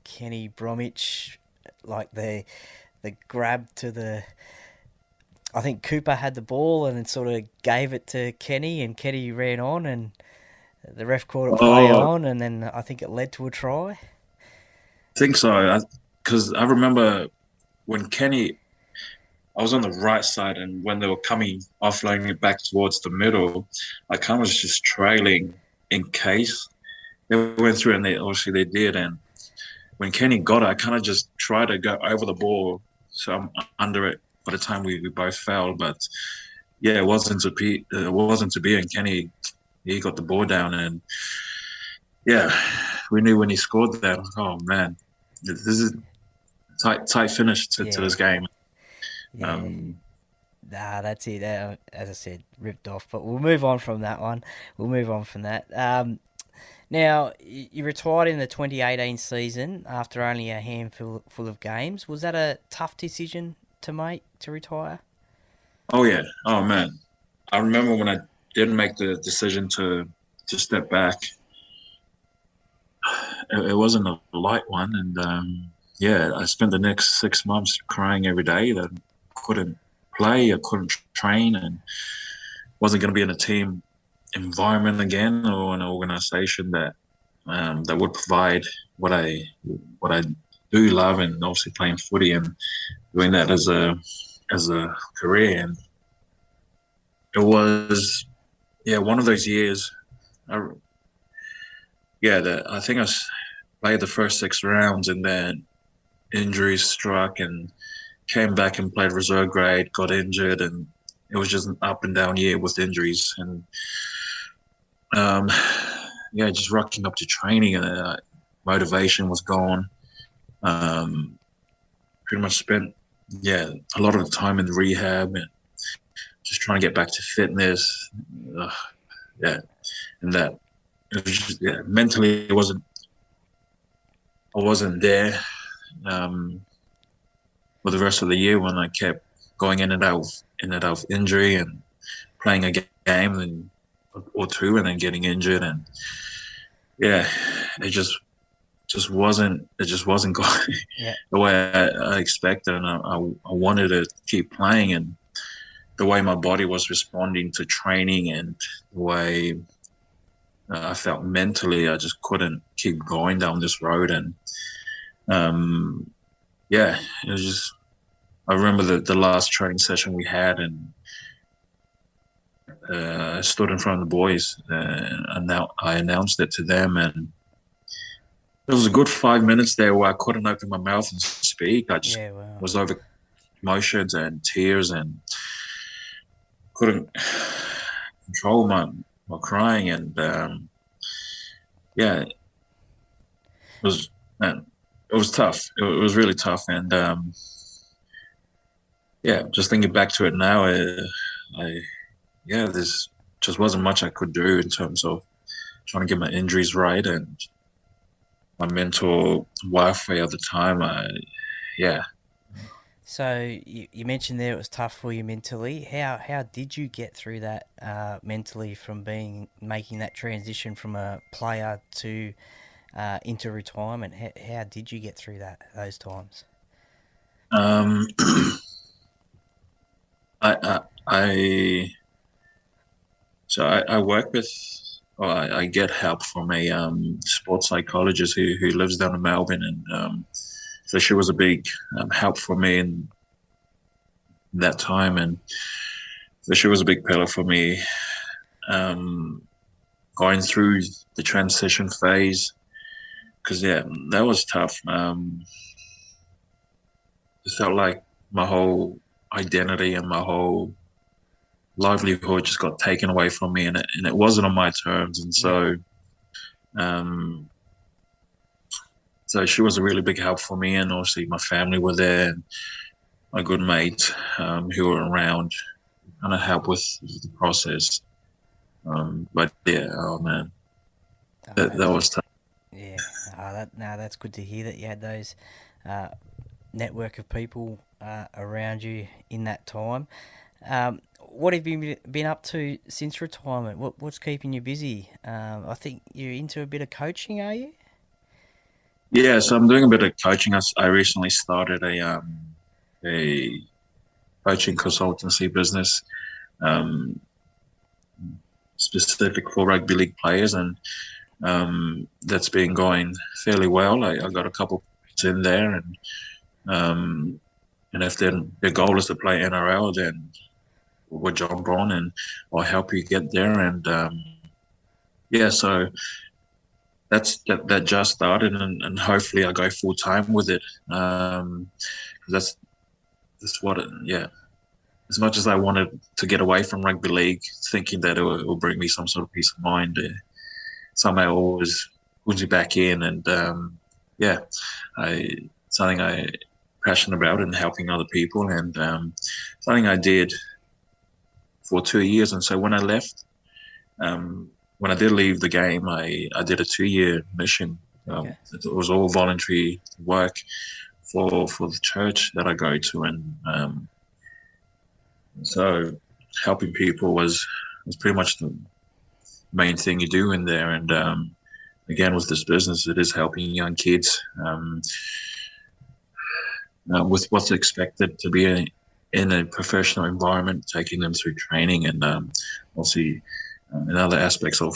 Kenny Bromwich, like the grab to the. I think Cooper had the ball and then sort of gave it to Kenny, and Kenny ran on, and the ref called it play on, and then I think it led to a try. I think so, because I remember when Kenny, I was on the right side, and when they were coming offloading it back towards the middle, I kind of was just trailing in case they went through, and they did. And when Kenny got it, I kind of just tried to go over the ball, so I'm under it by the time we both fell. But it wasn't to be. And Kenny, he got the ball down, and we knew when he scored that. Oh man, this is tight finish to this game. Yeah. That's it. As I said, ripped off. But we'll move on from that one. Now, you retired in the 2018 season after only a handful of games. Was that a tough decision to make, to retire? Oh, yeah. Oh, man. I remember when I didn't make the decision to step back. It wasn't a light one. And, I spent the next 6 months crying every day that I couldn't play, I couldn't train, and wasn't going to be in a team environment again, or an organization that would provide what I do love, and obviously playing footy and doing that as a career. And it was one of those years. I think I played the first 6 rounds, and then injuries struck, and came back and played reserve grade, got injured, and it was just an up and down year with injuries. And just rocking up to training, and motivation was gone. Pretty much spent a lot of the time in rehab and just trying to get back to fitness. And that it was just, mentally I wasn't there for the rest of the year, when I kept going in and out of injury, and playing a game or two, and then getting injured, and it just wasn't going the way I expected, and I wanted to keep playing, and the way my body was responding to training, and the way I felt mentally, I just couldn't keep going down this road. And it was just, I remember the last training session we had, and I stood in front of the boys, and now I announced it to them, and there was a good 5 minutes there where I couldn't open my mouth and speak. I just was over emotions and tears, and couldn't control my crying. And it was tough. It was really tough. And just thinking back to it now, there's just wasn't much I could do in terms of trying to get my injuries right, and my mental warfare at the time. So you mentioned there it was tough for you mentally. How did you get through that mentally from making that transition from a player to into retirement? How did you get through those times? Um, I I work with, or I get help from a sports psychologist who lives down in Melbourne, and so she was a big help for me in that time, and so she was a big pillar for me going through the transition phase, because that was tough. It felt like my whole identity and my whole livelihood just got taken away from me, and it wasn't on my terms. And so so she was a really big help for me, and obviously my family were there, and my good mates who were around kind of help with the process. But oh man, that was tough. Yeah, that's good to hear that you had those network of people around you in that time. What have you been up to since retirement? What's keeping you busy? I think you're into a bit of coaching, are you? Yeah, so I'm doing a bit of coaching. I recently started a coaching consultancy business, specific for rugby league players, and that's been going fairly well. I got a couple of in there, and if their goal is to play NRL, then we'll jump on and I'll help you get there. And so that just started, and hopefully I go full time with it. That's what as much as I wanted to get away from rugby league, thinking that it will bring me some sort of peace of mind, somehow always pulls you back in. And something I passionate about and helping other people, and something I did for 2 years. And so when I left, when I did leave the game, I did a 2-year mission. It was all voluntary work for the church that I go to, and so helping people was pretty much the main thing you do in there. And again, with this business, it is helping young kids with what's expected to be in a professional environment, taking them through training, and obviously in other aspects of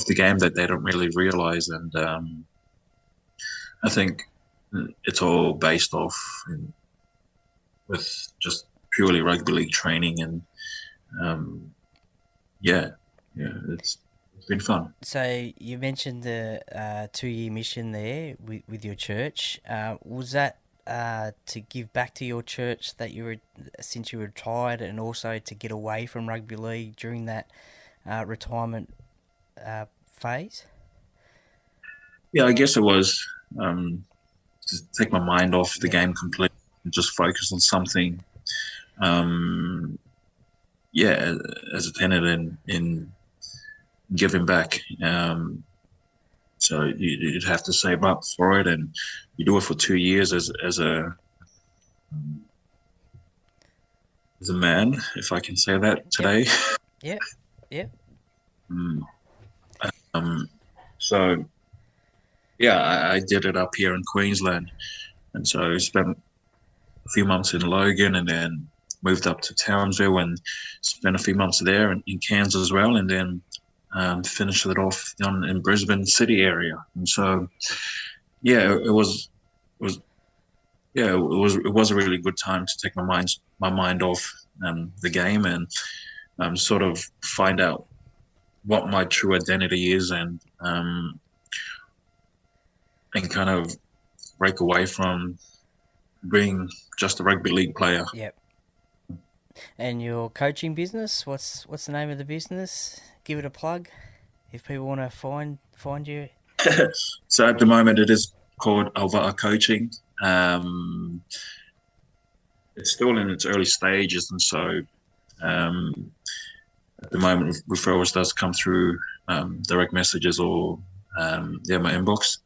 the game that they don't really realize. And I think it's all based off with just purely rugby league training, and it's been fun. So you mentioned the 2-year mission there with your church. Was that to give back to your church that since you were retired, and also to get away from rugby league during that retirement phase? Yeah, I guess it was to take my mind off the game completely and just focus on something. As a tenant in giving back. So you'd have to save up for it, and you do it for 2 years as a man, if I can say that today. Yep. So I did it up here in Queensland, and so I spent a few months in Logan, and then moved up to Townsville and spent a few months there in Cairns as well, and then finished it off down in Brisbane city area. And so it was a really good time to take my mind off the game, and sort of find out what my true identity is, and kind of break away from being just a rugby league player. Yep. And your coaching business, what's the name of the business? Give it a plug if people want to find you. So at the moment it is called Auva'a Coaching. It's still in its early stages, and so at the moment, referrals does come through direct messages or my inbox.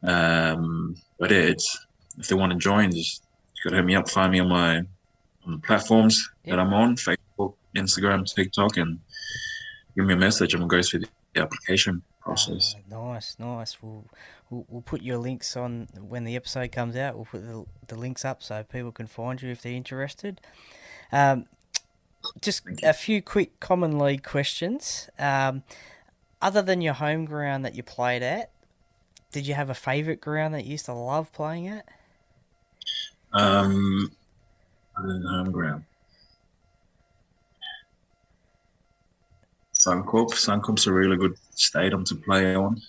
But yeah, if they want to join, just you could hit me up, find me on the platforms that I'm on, Facebook, Instagram, TikTok, and give me a message and we'll go through the application process. Nice. We'll put your links on when the episode comes out. We'll put the links up so people can find you if they're interested. Just a few quick common league questions. Other than your home ground that you played at, did you have a favourite ground that you used to love playing at? Other than home ground. Suncorp. Suncorp's a really good stadium to play on.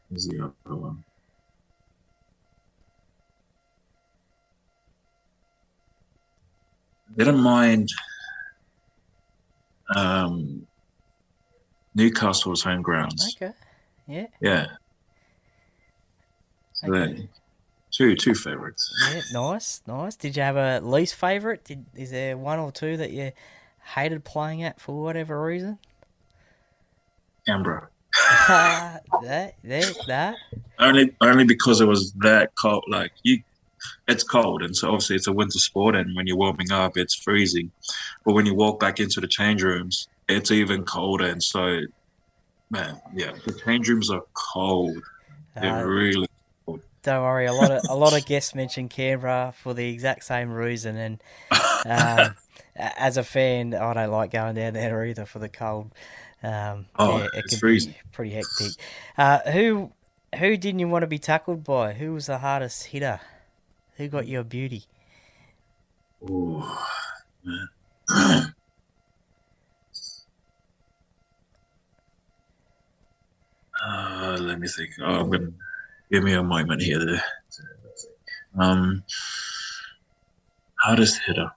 Where's the other one? Didn't mind Newcastle's home grounds. Okay. Yeah. Yeah. So Okay. two favourites. Yeah, nice. Did you have a least favourite? Is there one or two that you hated playing at for whatever reason? Canberra. That. Only because it was that cold. Like it's cold, and so obviously it's a winter sport, and when you're warming up, it's freezing. But when you walk back into the change rooms, it's even colder, and so, man, yeah, the change rooms are cold. They're really cold. Don't worry, a lot of guests mention Canberra for the exact same reason, and as a fan, I don't like going down there either for the cold. It it's can freezing. be pretty hectic. Who didn't you want to be tackled by? Who was the hardest hitter? Who got you a beauty? Oh, man. Let me think. I'm gonna give me a moment here. Hardest hitter.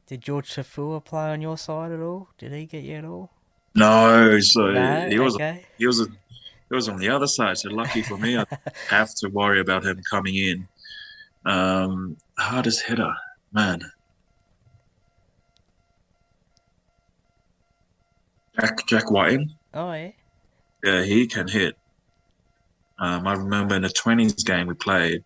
Did George Tafua play on your side at all? Did he get you at all? No, so No? he was Okay. he was on the other side. So lucky for me, I have to worry about him coming in. Hardest hitter, man. Jack Whiting. Oh, yeah? Yeah, he can hit. I remember in the 20s game we played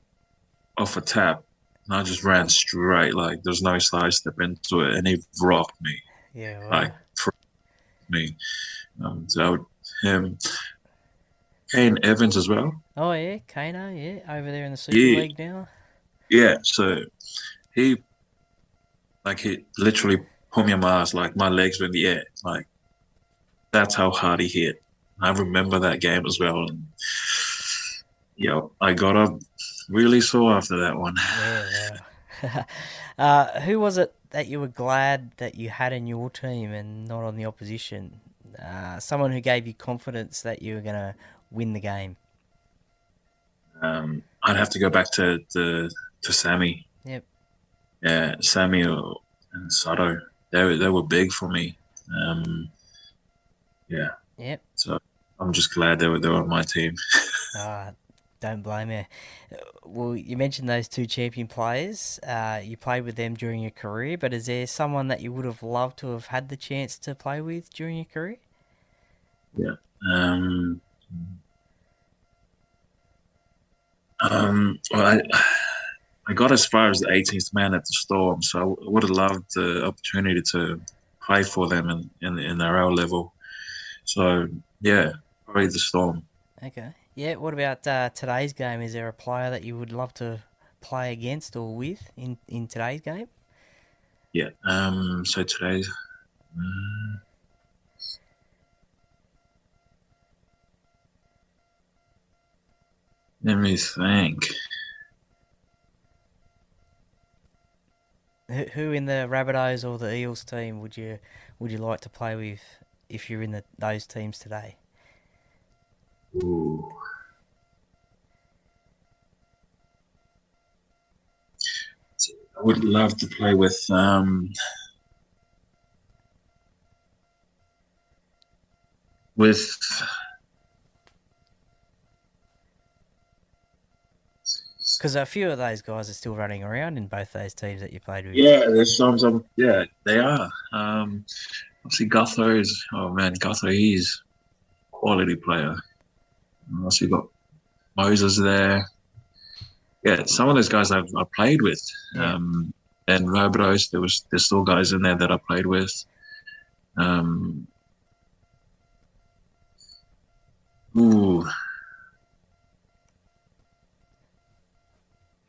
off a tap, and I just ran straight, like there's no side step into it, and he rocked me, Yeah, well, like me. So him, Kane Evans as well. oh, yeah, Kano, yeah, over there in the Super Yeah. League now. Yeah, so he literally put me on my ass, like my legs were in the air, like that's how hard he hit. I remember that game as well, and I got up really sore after that one. Yeah, wow. Who was it that you were glad that you had in your team and not on the opposition? Someone who gave you confidence that you were going to win the game. I'd have to go back to Sammy. Yep. Yeah, Sammy and Sato. They were big for me. Yeah. Yep. So I'm just glad they were on my team. Don't blame you. Well, you mentioned those two champion players. You played with them during your career, but is there someone that you would have loved to have had the chance to play with during your career? Yeah. Well, I got as far as the 18th man at the Storm, so I would have loved the opportunity to play for them in their RL level. So yeah, probably the Storm. Okay. Yeah. What about today's game? Is there a player that you would love to play against or with in today's game? Yeah. So today's. Let me think. Who in the Rabbitohs or the Eels team would you like to play with if you're in those teams today? Ooh. I would love to play with Because a few of those guys are still running around in both those teams that you played with. Yeah, there's times they are. Obviously Gutho is, Gutho, he's a quality player. Also you got Moses there. Yeah, some of those guys I played with. Yeah. And Rabbitohs, there's still guys in there that I played with.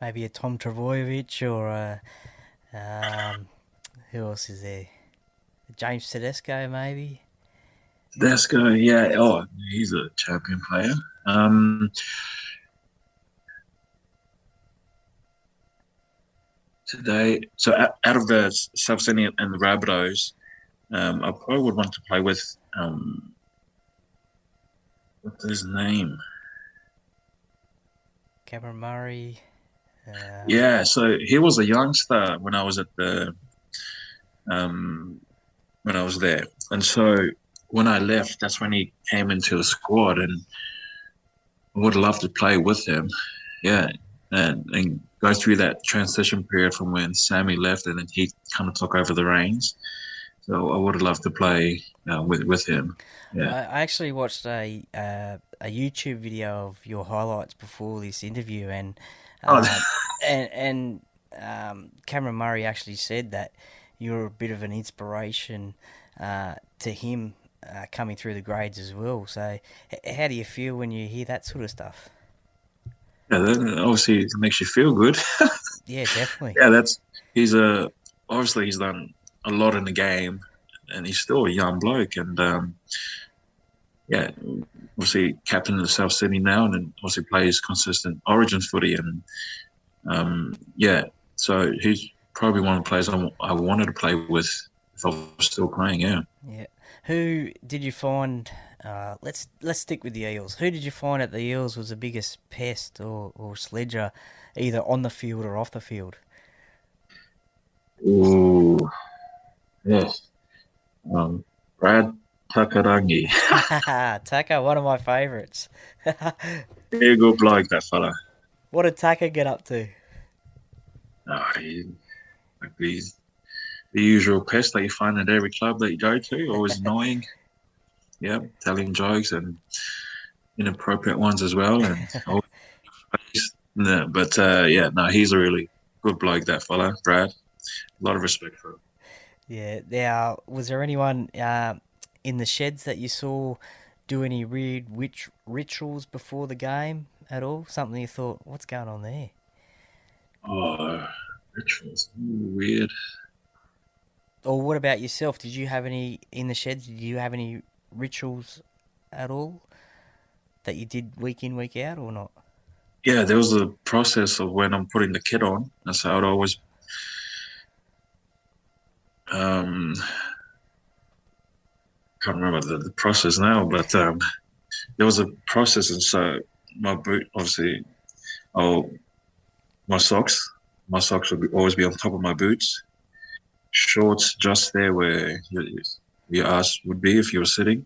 Maybe a Tom Travojevic or who else is there? James Tedesco, maybe. Tedesco, yeah. Oh, he's a champion player. Today, so out of the South Sydney and the Rabbitohs, I probably would want to play with what's his name? Cameron Murray. Yeah, so he was a youngster when I was at the when I was there, and so when I left, that's when he came into the squad, and I would love to play with him. Yeah, and go through that transition period from when Sammy left and then he kind of took over the reins. So I would have loved to play with him. Yeah. I actually watched a YouTube video of your highlights before this interview, and Cameron Murray actually said that you're a bit of an inspiration to him coming through the grades as well. So how do you feel when you hear that sort of stuff? Yeah, that obviously makes you feel good. Yeah, definitely. Yeah, he's obviously he's done a lot in the game, and he's still a young bloke, and obviously captain of South Sydney now, and then obviously plays consistent Origins footy, and so he's probably one of the players I wanted to play with if I was still playing. Yeah. Yeah. Who did you find? Let's stick with the Eels. Who did you find at the Eels was the biggest pest or sledger, either on the field or off the field? Ooh, yes. Brad Takarangi. Taka, one of my favourites. Very good bloke, that fella. What did Taka get up to? He's the usual pest that you find at every club that you go to, always annoying. Yeah, telling jokes and inappropriate ones as well. And he's a really good bloke, that fella, Brad. A lot of respect for him. Yeah. Now, was there anyone in the sheds that you saw do any weird rituals before the game at all? Something you thought, what's going on there? Oh, rituals. Ooh, weird. Or what about yourself? Did you have any in the sheds? Did you have any rituals at all that you did week in, week out, or not? Yeah, there was a process of when I'm putting the kit on. That's how I'd always can't remember the process now, but there was a process, and so my boot, obviously, my socks would always be on top of my boots. Shorts just there where your ass would be if you were sitting.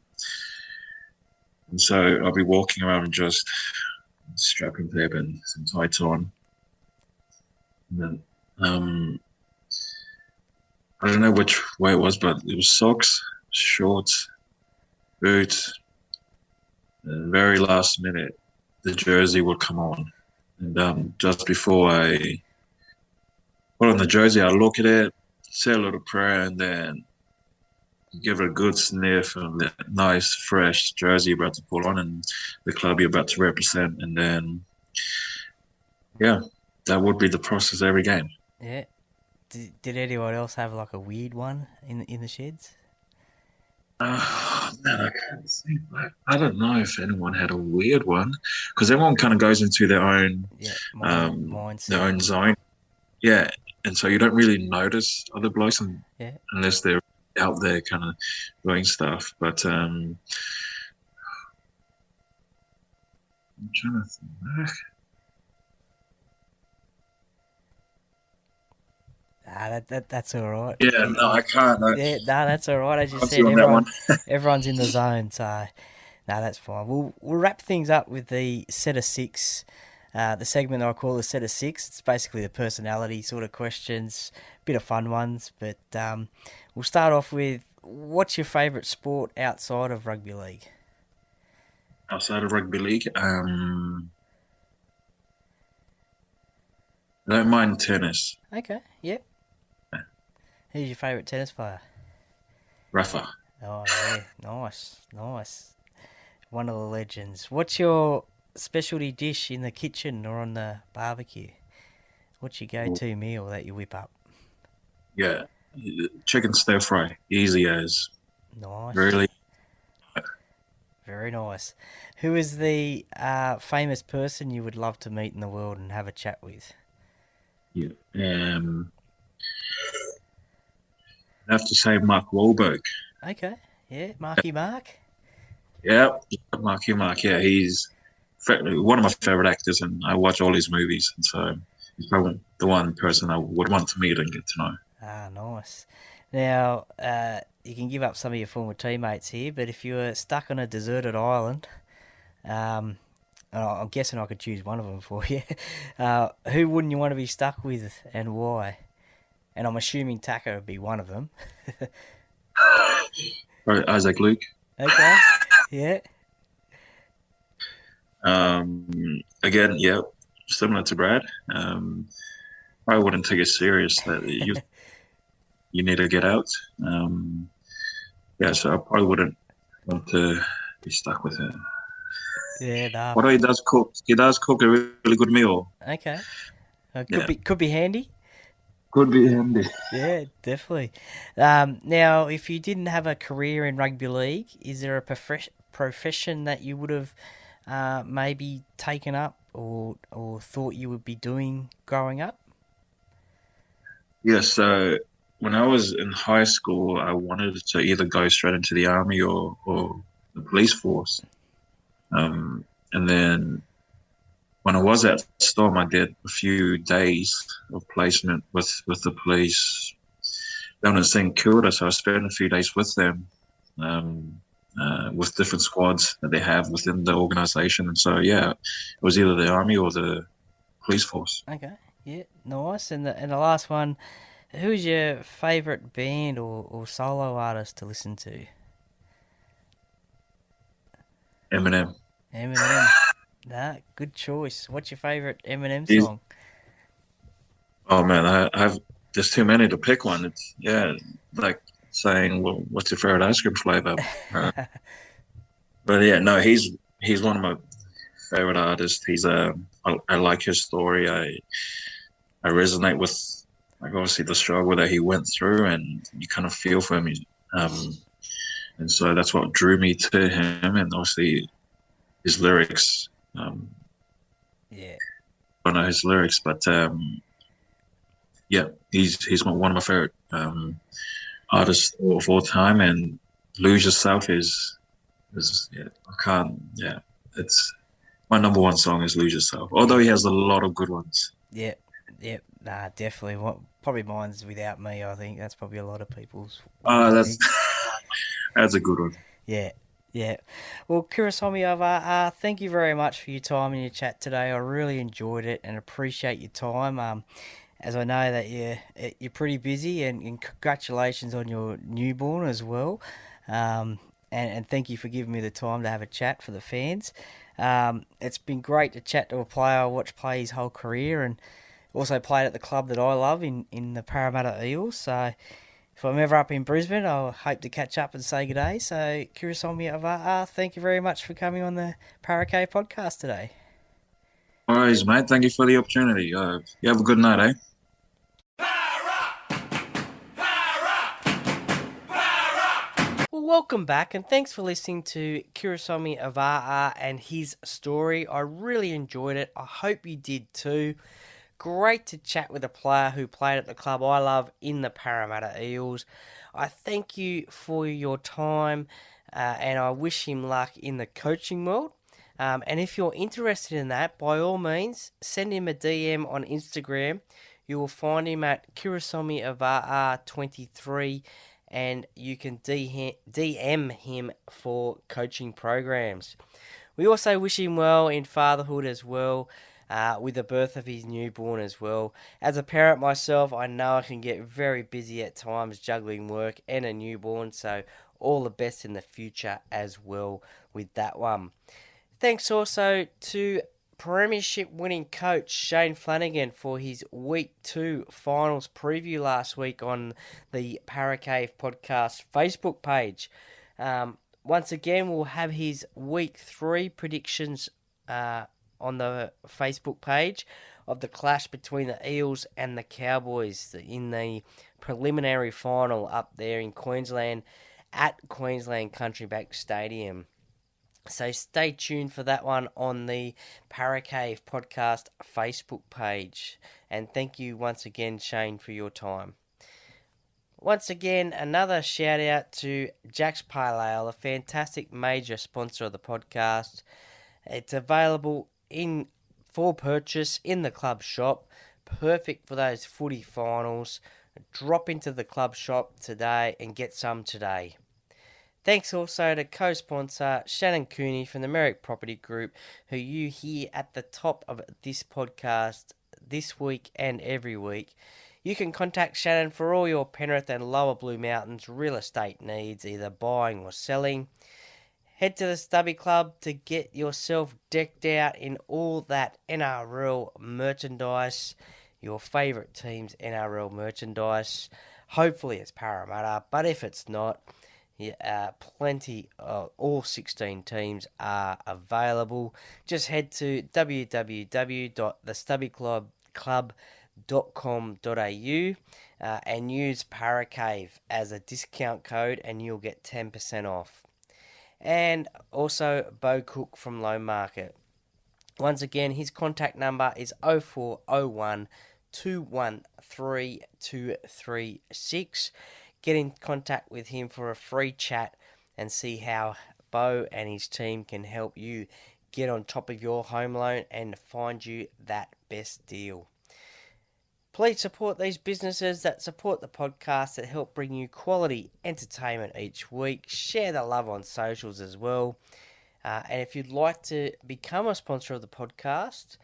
And so I'll be walking around just strapping tape and some tights on. And then I don't know which way it was, but it was socks, shorts, boots, and very last minute the jersey would come on. And just before I put on the jersey, I look at it, say a little prayer, and then give it a good sniff of that nice, fresh jersey you're about to pull on and the club you're about to represent. And then, yeah, that would be the process every game. Yeah. Did anyone else have like a weird one in the sheds? Man, I can't think. I don't know if anyone had a weird one, because everyone kind of goes into their own mindset. their own zone. Yeah, and so you don't really notice other blokes unless they're out there kind of doing stuff. But I'm trying to think back. That's all right. Yeah, no, I can't. That's all right. As you said, everyone's in the zone, so no, that's fine. We'll wrap things up with the set of six the segment I call a set of six. It's basically the personality sort of questions, bit of fun ones. But we'll start off with, what's your favourite sport outside of rugby league? Outside of rugby league, I don't mind tennis. Okay, yep. Who's your favourite tennis player? Rafa. Oh, yeah, nice. One of the legends. What's your specialty dish in the kitchen or on the barbecue? What's your go-to meal that you whip up? Yeah, chicken stir fry, easy as. Nice. Really. Very nice. Who is the famous person you would love to meet in the world and have a chat with? Yeah. I have to say Mark Wahlberg. Okay, yeah, Marky Mark. Yeah, Marky Mark. Yeah, he's one of my favorite actors, and I watch all his movies, and so he's probably the one person I would want to meet and get to know. Ah, nice. Now, you can give up some of your former teammates here, but if you were stuck on a deserted island, and I'm guessing I could choose one of them for you, who wouldn't you want to be stuck with and why? And I'm assuming Taka would be one of them. Or Isaac Luke. Okay, yeah. Again, yeah, similar to Brad. I wouldn't take it serious that you need to get out. Yeah, so I probably wouldn't want to be stuck with him. Yeah, nah. Although he does cook. He does cook a really good meal. Okay. Yeah. Could be handy. Could be handy. Yeah, definitely. Now, if you didn't have a career in rugby league, is there a profession that you would have maybe taken up or thought you would be doing growing up? Yeah, so when I was in high school, I wanted to either go straight into the army or the police force. And then when I was at Storm, I did a few days of placement with the police down in St Kilda. So I spent a few days with them, with different squads that they have within the organisation. And so, yeah, it was either the army or the police force. Okay, yeah, nice. And the last one, who's your favourite band or solo artist to listen to? Eminem. Eminem. Nah, good choice. What's your favourite Eminem He's- song? Oh man, I have there's too many to pick one. It's like saying, well, what's your favorite ice cream flavor? But yeah, no, he's one of my favorite artists. I like his story. I resonate with, like, obviously the struggle that he went through, and you kind of feel for him. And so that's what drew me to him, and obviously his lyrics. Yeah. I don't know his lyrics, but yeah, he's one of my favorite artists of all time. And Lose Yourself is it's my number one song is Lose Yourself. Although he has a lot of good ones. Yep. Nah, definitely. Probably mine's Without Me. I think that's probably a lot of people's. That's a good one. Yeah. Well, Kirisome Auva'a, thank you very much for your time and your chat today. I really enjoyed it and appreciate your time. As I know that you're pretty busy, and congratulations on your newborn as well. And thank you for giving me the time to have a chat for the fans. It's been great to chat to a player I watched play his whole career, and also played at the club that I love in the Parramatta Eels. So if I'm ever up in Brisbane, I'll hope to catch up and say good day. So, Kirisome Auva'a, thank you very much for coming on the Parramatta podcast today. All right, mate. Thank you for the opportunity. You have a good night, eh? Well, welcome back, and thanks for listening to Kirisome Auva'a and his story. I really enjoyed it. I hope you did too. Great to chat with a player who played at the club I love in the Parramatta Eels. I thank you for your time, and I wish him luck in the coaching world. And if you're interested in that, by all means, send him a DM on Instagram. You will find him at Kirisome Auva'a 23, and you can DM him for coaching programs. We also wish him well in fatherhood as well. with the birth of his newborn as well. As a parent myself, I know I can get very busy at times juggling work and a newborn, so all the best in the future as well with that one. Thanks also to premiership winning coach Shane Flanagan for his week 2 finals preview last week on the Paracave podcast Facebook page. Once again, we'll have his week 3 predictions on the Facebook page of the clash between the Eels and the Cowboys in the preliminary final up there in Queensland at Queensland Country Bank Stadium. So stay tuned for that one on the Paracave podcast Facebook page. And thank you once again, Shane, for your time. Once again, another shout out to Jack's Pale Ale, a fantastic major sponsor of the podcast. It's available for purchase in the club shop. Perfect for those footy finals. Drop into the club shop today and get some today. Thanks also to co-sponsor Shannon Cooney from the Merrick Property Group, who you hear at the top of this podcast this week and every week. You can contact Shannon for all your Penrith and Lower Blue Mountains real estate needs, either buying or selling. Head to the Stubby Club to get yourself decked out in all that NRL merchandise, your favourite team's NRL merchandise. Hopefully it's Parramatta, but if it's not, plenty of all 16 teams are available. Just head to www.thestubbyclub.com.au and use Paracave as a discount code and you'll get 10% off. And also Bo Cook from Low Market. Once again, his contact number is 0401 213 236. Get in contact with him for a free chat and see how Bo and his team can help you get on top of your home loan and find you that best deal. Please support these businesses that support the podcast that help bring you quality entertainment each week. Share the love on socials as well. And if you'd like to become a sponsor of the podcast,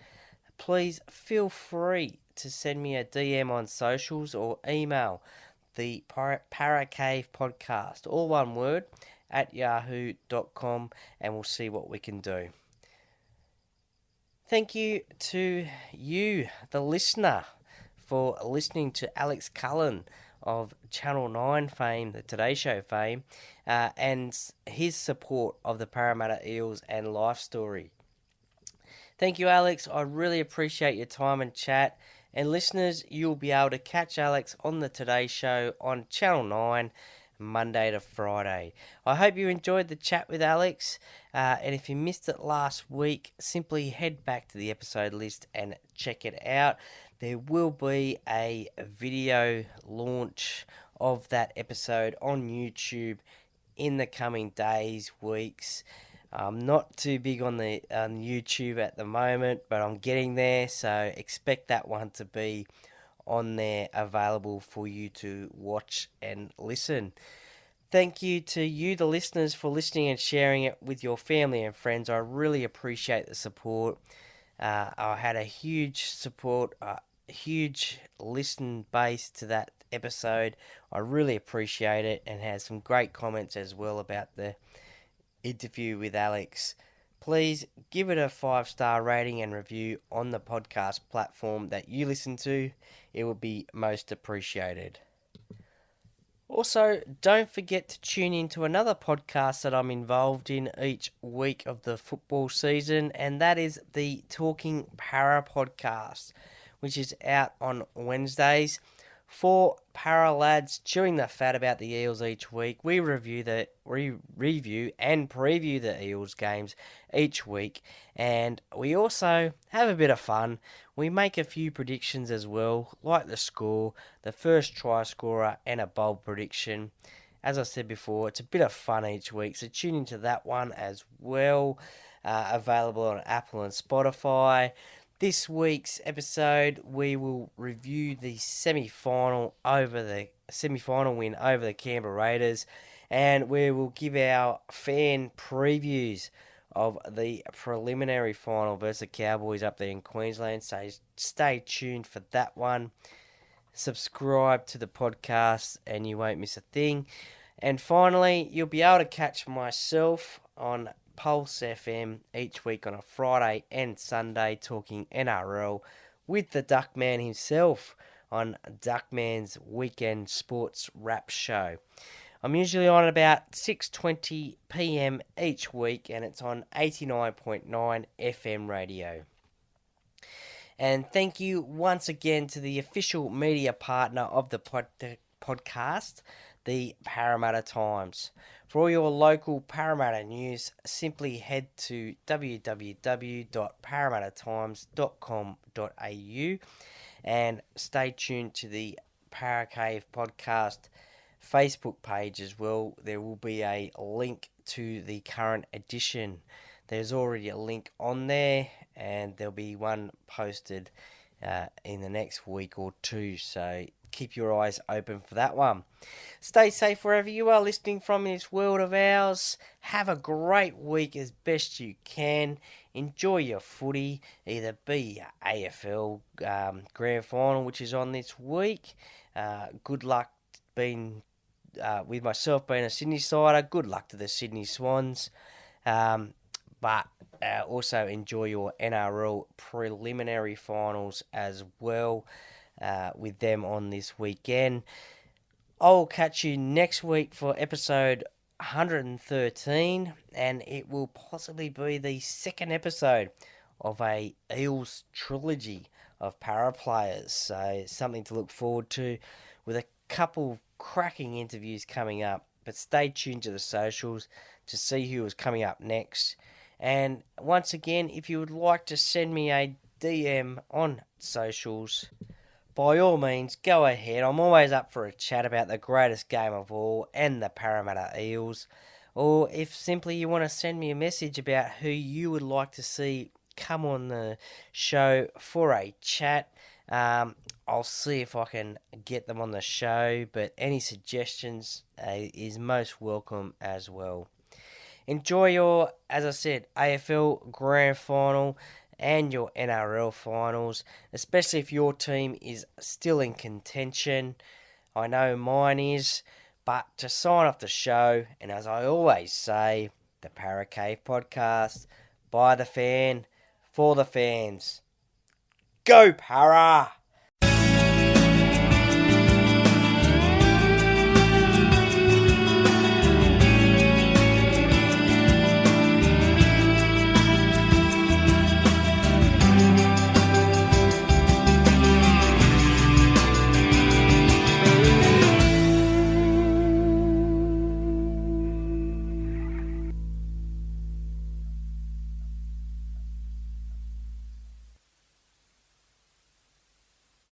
please feel free to send me a DM on socials or email the Paracave podcast, all one word, at yahoo.com, and we'll see what we can do. Thank you to you, the listener, for listening to Alex Cullen of Channel 9 fame, the Today Show fame, and his support of the Parramatta Eels and Life Story. Thank you, Alex. I really appreciate your time and chat. And listeners, you'll be able to catch Alex on the Today Show on Channel 9, Monday to Friday. I hope you enjoyed the chat with Alex. And if you missed it last week, simply head back to the episode list and check it out. There will be a video launch of that episode on YouTube in the coming days, weeks. I'm not too big on the YouTube at the moment, but I'm getting there, so expect that one to be on there available for you to watch and listen. Thank you to you, the listeners, for listening and sharing it with your family and friends. I really appreciate the support. I had a huge support, huge listen base to that episode. I really appreciate it and had some great comments as well about the interview with Alex. Please give it a 5-star rating and review on the podcast platform that you listen to. It would be most appreciated. Also, don't forget to tune in to another podcast that I'm involved in each week of the football season, and that is the Talking Para podcast, which is out on Wednesdays. 4 para lads chewing the fat about the Eels each week. We review and preview the Eels games each week, and we also have a bit of fun. We make a few predictions as well, like the score, the first try scorer, and a bold prediction. As I said before, it's a bit of fun each week, so tune into that one as well. Available on Apple and Spotify. This week's episode, we will review the semi-final win over the Canberra Raiders, and we will give our fan previews of the preliminary final versus the Cowboys up there in Queensland. So stay tuned for that one. Subscribe to the podcast and you won't miss a thing. And finally, you'll be able to catch myself on Pulse FM each week on a Friday and Sunday talking NRL with the Duckman himself on Duckman's Weekend Sports Wrap Show. I'm usually on at about 6:20 p.m. each week, and it's on 89.9 FM radio. And thank you once again to the official media partner of the podcast, the Parramatta Times. For all your local Parramatta news, simply head to www.parramattatimes.com.au and stay tuned to the Paracave podcast Facebook page as well. There will be a link to the current edition. There's already a link on there, and there'll be one posted in the next week or two, so keep your eyes open for that one. Stay safe wherever you are listening from in this world of ours. Have a great week as best you can. Enjoy your footy, either be AFL Grand Final, which is on this week. Good luck with myself being a Sydney sider. Good luck to the Sydney Swans. But also enjoy your NRL preliminary finals as well with them on this weekend. I'll catch you next week for episode 113, and it will possibly be the second episode of a Eels trilogy of para players. So something to look forward to with a couple cracking interviews coming up. But stay tuned to the socials to see who is coming up next. And once again, if you would like to send me a DM on socials, by all means, go ahead. I'm always up for a chat about the greatest game of all and the Parramatta Eels. Or if simply you want to send me a message about who you would like to see come on the show for a chat, I'll see if I can get them on the show. But any suggestions is most welcome as well. Enjoy your, as I said, AFL Grand Final and your NRL finals, especially if your team is still in contention. I know mine is, but to sign off the show, and as I always say, the Paracave podcast, by the fan, for the fans. Go Para!